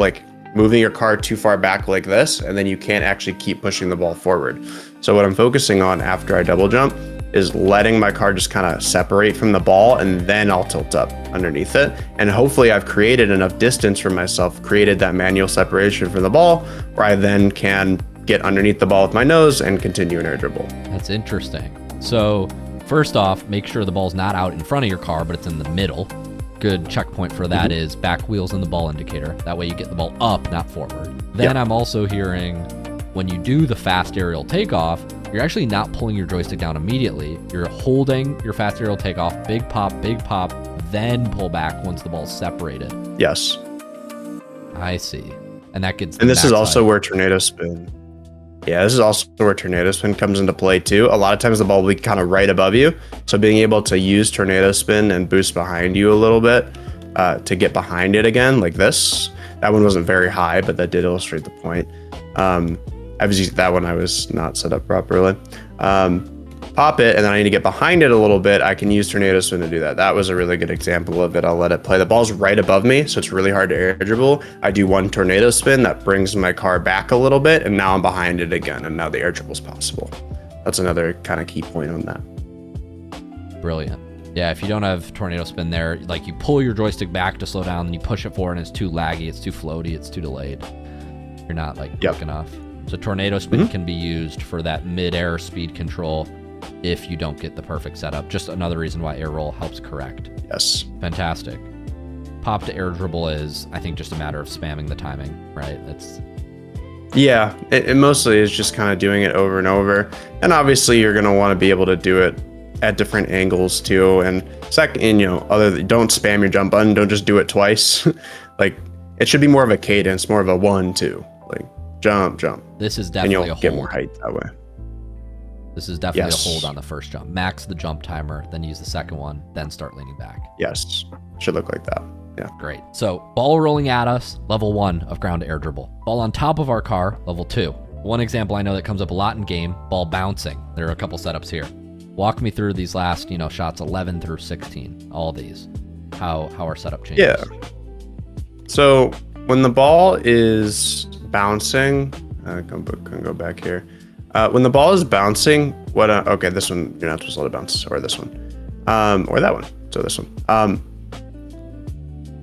moving your car too far back like this, and then you can't actually keep pushing the ball forward. So what I'm focusing on after I double jump is letting my car just kind of separate from the ball, and then I'll tilt up underneath it. And hopefully I've created enough distance for myself, created that manual separation from the ball, where I then can get underneath the ball with my nose and continue an air dribble. That's interesting. So first off, make sure the ball's not out in front of your car, but it's in the middle. Good checkpoint for that is back wheels in the ball indicator. That way you get the ball up, not forward. Then I'm also hearing when you do the fast aerial takeoff, you're actually not pulling your joystick down immediately. You're holding your fast aerial takeoff, big pop, then pull back once the ball's separated. Yes. I see. And that gets and this is also where tornado spin. Yeah, this is also where tornado spin comes into play too. A lot of times the ball will be kind of right above you. So being able to use tornado spin and boost behind you a little bit to get behind it again, like this. That one wasn't very high, but that did illustrate the point. I was using that one, I was not set up properly. Pop it, and then I need to get behind it a little bit. I can use tornado spin to do that. That was a really good example of it. I'll let it play. The ball's right above me, so it's really hard to air dribble. I do one tornado spin that brings my car back a little bit, and now I'm behind it again, and now the air dribble's possible. That's another kind of key point on that. Brilliant. Yeah, if you don't have tornado spin there, you pull your joystick back to slow down, and you push it forward, and it's too laggy, it's too floaty, it's too delayed. You're not quick enough. So tornado spin can be used for that mid-air speed control if you don't get the perfect setup. Just another reason why air roll helps correct. Yes. Fantastic. Pop to air dribble is, I think, just a matter of spamming the timing, right? Yeah, it mostly is just kind of doing it over and over. And obviously you're going to want to be able to do it at different angles too. And second, don't spam your jump button. Don't just do it twice. It should be more of a cadence, more of a 1, 2, jump. This is definitely and you'll get more height that way. This is definitely Yes. a hold on the first jump. Max the jump timer, then use the second one, then start leaning back. Yes. Should look like that. Yeah. Great. So ball rolling at us, level 1 of ground air dribble. Ball on top of our car, level 2. One example I know that comes up a lot in game, ball bouncing. There are a couple setups here. Walk me through these last, shots 11 through 16, all these. How our setup changes. Yeah. So when the ball is bouncing, can go back here. When the ball is bouncing, okay, this one, you're not supposed to let it bounce, or this one, or that one. So this one.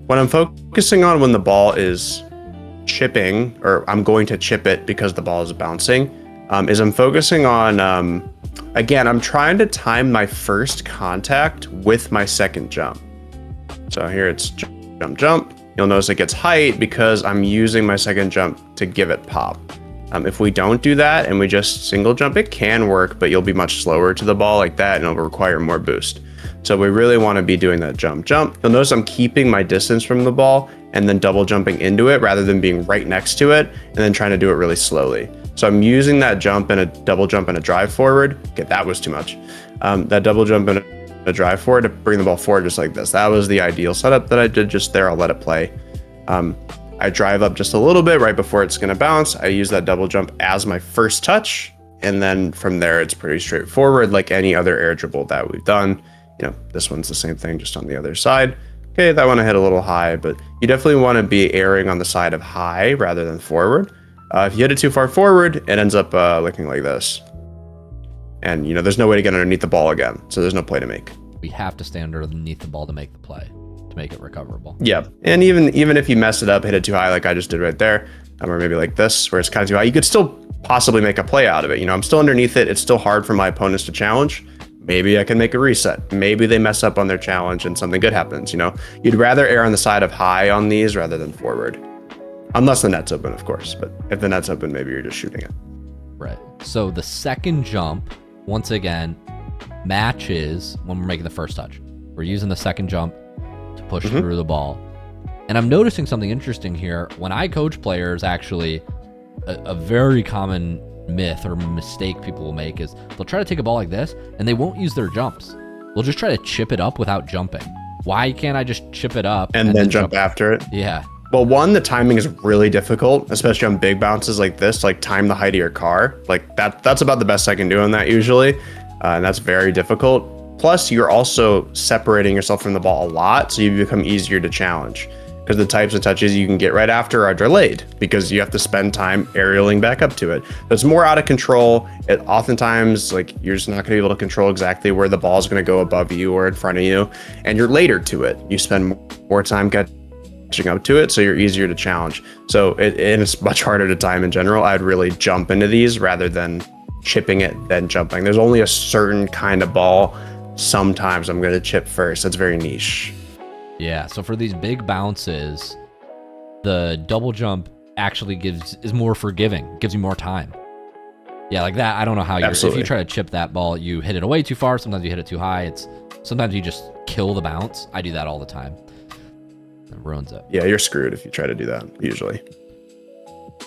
What I'm focusing on when the ball is chipping, or I'm going to chip it because the ball is bouncing, is I'm focusing on, again, I'm trying to time my first contact with my second jump. So here it's jump, jump. You'll notice it gets height because I'm using my second jump to give it pop. If we don't do that and we just single jump, it can work, but you'll be much slower to the ball like that and it'll require more boost. So we really want to be doing that jump, jump. You'll notice I'm keeping my distance from the ball and then double jumping into it rather than being right next to it and then trying to do it really slowly. So I'm using that jump and a double jump and a drive forward. Okay, that was too much. That double jump and a drive forward to bring the ball forward just like this. That was the ideal setup that I did just there. I'll let it play. I drive up just a little bit right before it's going to bounce. I use that double jump as my first touch. And then from there, it's pretty straightforward, like any other air dribble that we've done. This one's the same thing, just on the other side. Okay, that one I hit a little high, but you definitely want to be airing on the side of high rather than forward. If you hit it too far forward, it ends up looking like this. And, there's no way to get underneath the ball again. So there's no play to make. We have to stay underneath the ball to make the play, to make it recoverable. Yeah. And even if you mess it up, hit it too high, like I just did right there, or maybe like this, where it's kind of too high, you could still possibly make a play out of it. I'm still underneath it. It's still hard for my opponents to challenge. Maybe I can make a reset. Maybe they mess up on their challenge and something good happens. You'd rather err on the side of high on these rather than forward. Unless the net's open, of course. But if the net's open, maybe you're just shooting it. Right. So the second jump, once again, matches when we're making the first touch. We're using the second jump to push through the ball. And I'm noticing something interesting here. When I coach players, actually, a very common myth or mistake people will make is they'll try to take a ball like this and they won't use their jumps. They'll just try to chip it up without jumping. Why can't I just chip it up and then jump after it? Yeah. Well, one, the timing is really difficult, especially on big bounces like this, like time the height of your car. Like that's about the best I can do on that usually. And that's very difficult. Plus, you're also separating yourself from the ball a lot, so you become easier to challenge. Because the types of touches you can get right after are delayed because you have to spend time aerialing back up to it. So it's more out of control. It oftentimes, you're just not going to be able to control exactly where the ball is going to go above you or in front of you. And you're later to it. You spend more time catching up to it, so you're easier to challenge. So it's much harder to time in general. I'd really jump into these rather than chipping it, then jumping. There's only a certain kind of ball. Sometimes I'm going to chip first. That's very niche. Yeah, so for these big bounces, the double jump actually is more forgiving, gives you more time. Yeah, like that, I don't know how if you try to chip that ball, you hit it away too far, sometimes you hit it too high, sometimes you just kill the bounce. I do that all the time. It ruins it. Yeah, you're screwed if you try to do that, usually.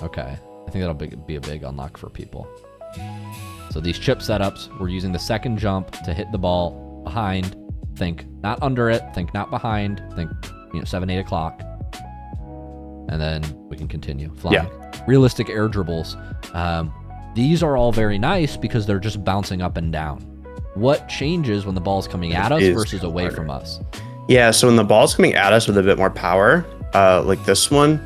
Okay, I think that'll be a big unlock for people. So these chip setups, we're using the second jump to hit the ball behind. Think not under it, think not behind, think 7, 8 o'clock. And then we can continue flying. Yeah. Realistic air dribbles. These are all very nice because they're just bouncing up and down. What changes when the ball's coming at us versus away from us? Yeah, so when the ball's coming at us with a bit more power, like this one,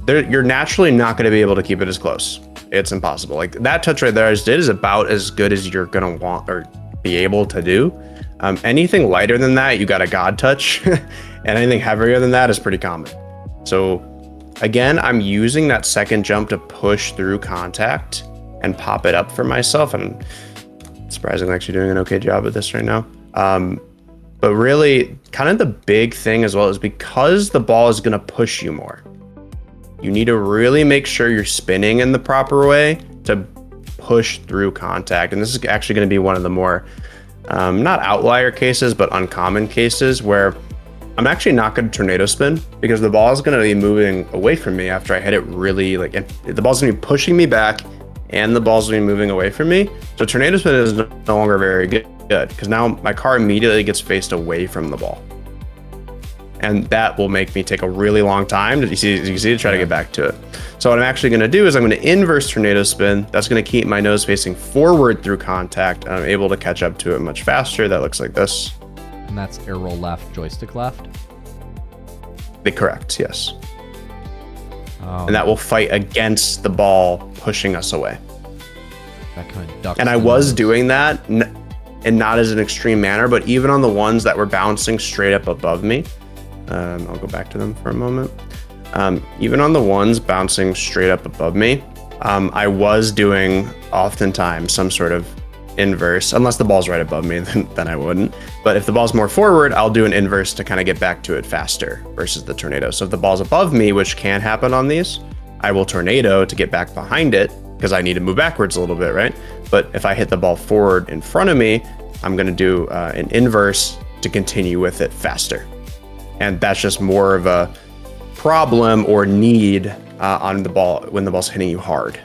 you're naturally not going to be able to keep it as close. It's impossible. Like that touch right there I just did is about as good as you're going to want or be able to do. Anything lighter than that, you got a God touch, and anything heavier than that is pretty common. So again, I'm using that second jump to push through contact and pop it up for myself. And surprisingly, actually doing an okay job at this right now. But really, kind of the big thing as well is because the ball is going to push you more. You need to really make sure you're spinning in the proper way to push through contact. And this is actually going to be one of the more not outlier cases, but uncommon cases where I'm actually not going to tornado spin because the ball is going to be moving away from me after I hit it really, and the ball's going to be pushing me back and the balls will be moving away from me. So tornado spin is no longer very good because now my car immediately gets faced away from the ball. And that will make me take a really long time to try to get back to it. So what I'm actually going to do is I'm going to inverse tornado spin. That's going to keep my nose facing forward through contact. And I'm able to catch up to it much faster. That looks like this. And that's air roll left, joystick left? Correct, yes. And that will fight against the ball pushing us away. That kind of ducks. And I was doing that, and not as an extreme manner, but even on the ones that were bouncing straight up above me, I'll go back to them for a moment. Even on the ones bouncing straight up above me, I was doing oftentimes some sort of inverse, unless the ball's right above me, then I wouldn't. But if the ball's more forward, I'll do an inverse to kind of get back to it faster versus the tornado. So if the ball's above me, which can happen on these, I will tornado to get back behind it because I need to move backwards a little bit, right? But if I hit the ball forward in front of me, I'm going to do an inverse to continue with it faster. And that's just more of a problem or need on the ball when the ball's hitting you hard,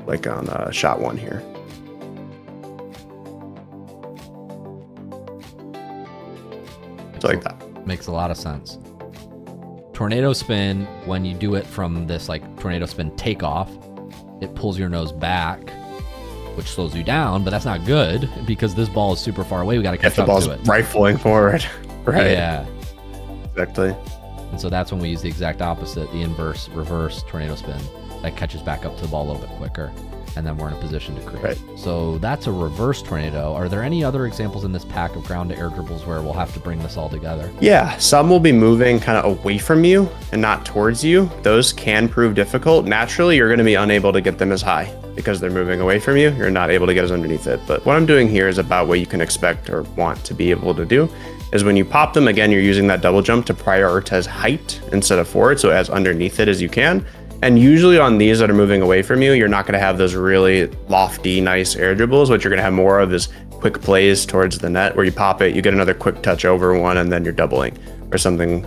like on shot 1 here. So like that. Makes a lot of sense. Tornado spin, when you do it from this like tornado spin takeoff, it pulls your nose back, which slows you down, but that's not good because this ball is super far away. We got to catch up to it. If the ball's rifling forward. Right. Yeah. Exactly. And so that's when we use the exact opposite, the inverse, reverse tornado spin. That catches back up to the ball a little bit quicker, and then we're in a position to create. Right. So that's a reverse tornado. Are there any other examples in this pack of ground to air dribbles where we'll have to bring this all together? Yeah, some will be moving kind of away from you and not towards you. Those can prove difficult. Naturally, you're going to be unable to get them as high because they're moving away from you. You're not able to get as underneath it. But what I'm doing here is about what you can expect or want to be able to do. Is when you pop them, again, you're using that double jump to prioritize height instead of forward, so as underneath it as you can. And usually on these that are moving away from you, you're not going to have those really lofty, nice air dribbles. What you're going to have more of is quick plays towards the net where you pop it, you get another quick touch over one, and then you're doubling. Or something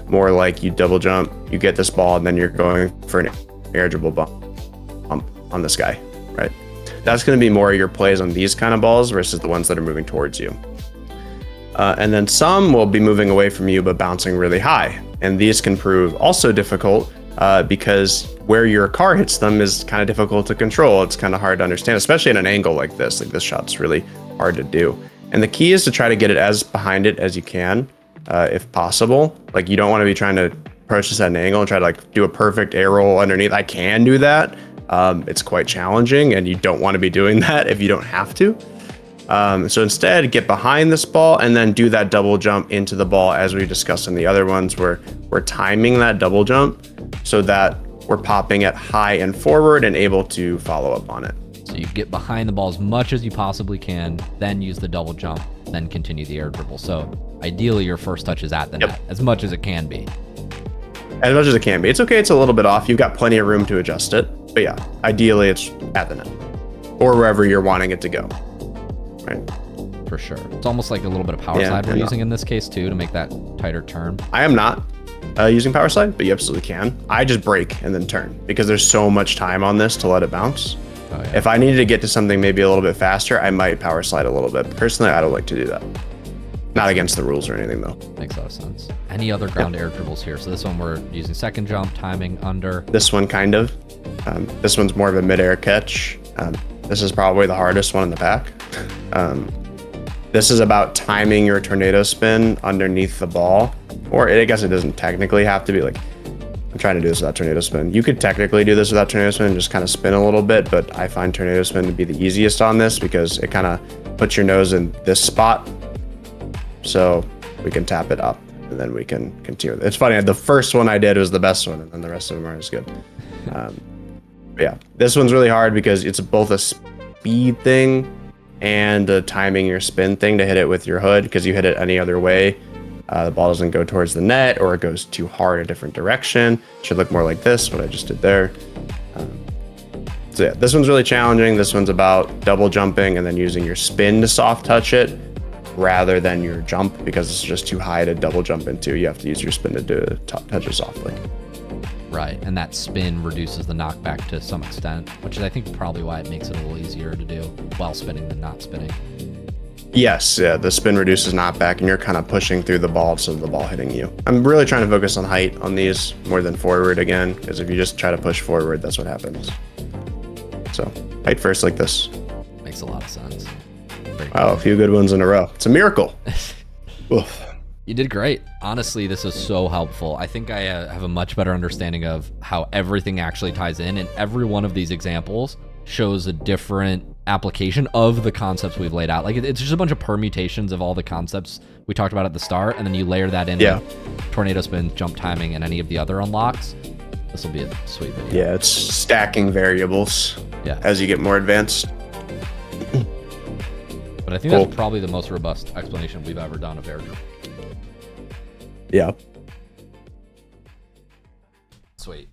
more like you double jump, you get this ball, and then you're going for an air dribble bump on this guy, right? That's going to be more of your plays on these kind of balls versus the ones that are moving towards you. And then some will be moving away from you but bouncing really high. And these can prove also difficult because where your car hits them is kind of difficult to control. It's kind of hard to understand, especially at an angle like this. Like this shot's really hard to do. And the key is to try to get it as behind it as you can, if possible. Like you don't want to be trying to approach this at an angle and try to like do a perfect air roll underneath. I can do that. It's quite challenging and you don't want to be doing that if you don't have to. So instead, get behind this ball and then do that double jump into the ball as we discussed in the other ones where we're timing that double jump so that we're popping it high and forward and able to follow up on it. So you get behind the ball as much as you possibly can, then use the double jump, then continue the air dribble. So ideally, your first touch is at the net, as much as it can be. As much as it can be. It's okay, it's a little bit off. You've got plenty of room to adjust it. But yeah, ideally it's at the net or wherever you're wanting it to go. Right. For sure. It's almost like a little bit of power slide we're using in this case too to make that tighter turn. I am not using power slide, but you absolutely can. I just brake and then turn because there's so much time on this to let it bounce. Oh, yeah. If I needed to get to something maybe a little bit faster, I might power slide a little bit. Personally, I don't like to do that. Not against the rules or anything though. Makes a lot of sense. Any other ground air dribbles here? So this one we're using second jump, timing under. This one kind of. This one's more of a mid-air catch. This is probably the hardest one in the pack. This is about timing your tornado spin underneath the ball. Or I guess it doesn't technically have to be like, I'm trying to do this without tornado spin. You could technically do this without tornado spin and just kind of spin a little bit, but I find tornado spin to be the easiest on this because it kind of puts your nose in this spot. So we can tap it up and then we can continue. It's funny, the first one I did was the best one and then the rest of them aren't as good. Yeah, this one's really hard because it's both a speed thing and a timing your spin thing to hit it with your hood because you hit it any other way. The ball doesn't go towards the net or it goes too hard a different direction. It should look more like this, what I just did there. So yeah, this one's really challenging. This one's about double jumping and then using your spin to soft touch it rather than your jump because it's just too high to double jump into. You have to use your spin to touch it softly. Right, and that spin reduces the knockback to some extent, which is I think probably why it makes it a little easier to do while spinning than not spinning. Yes, yeah, the spin reduces knockback, and you're kind of pushing through the ball instead of the ball hitting you. I'm really trying to focus on height on these more than forward again, because if you just try to push forward, that's what happens. So height first like this. Makes a lot of sense. Wow, a few good ones in a row. It's a miracle. Oof. You did great. Honestly, this is so helpful. I think I have a much better understanding of how everything actually ties in, and every one of these examples shows a different application of the concepts we've laid out. Like it's just a bunch of permutations of all the concepts we talked about at the start, and then you layer that in with tornado spin, jump timing, and any of the other unlocks. This will be a sweet video. Yeah, it's stacking variables as you get more advanced. But I think that's probably the most robust explanation we've ever done of air dribble. Yeah. Sweet.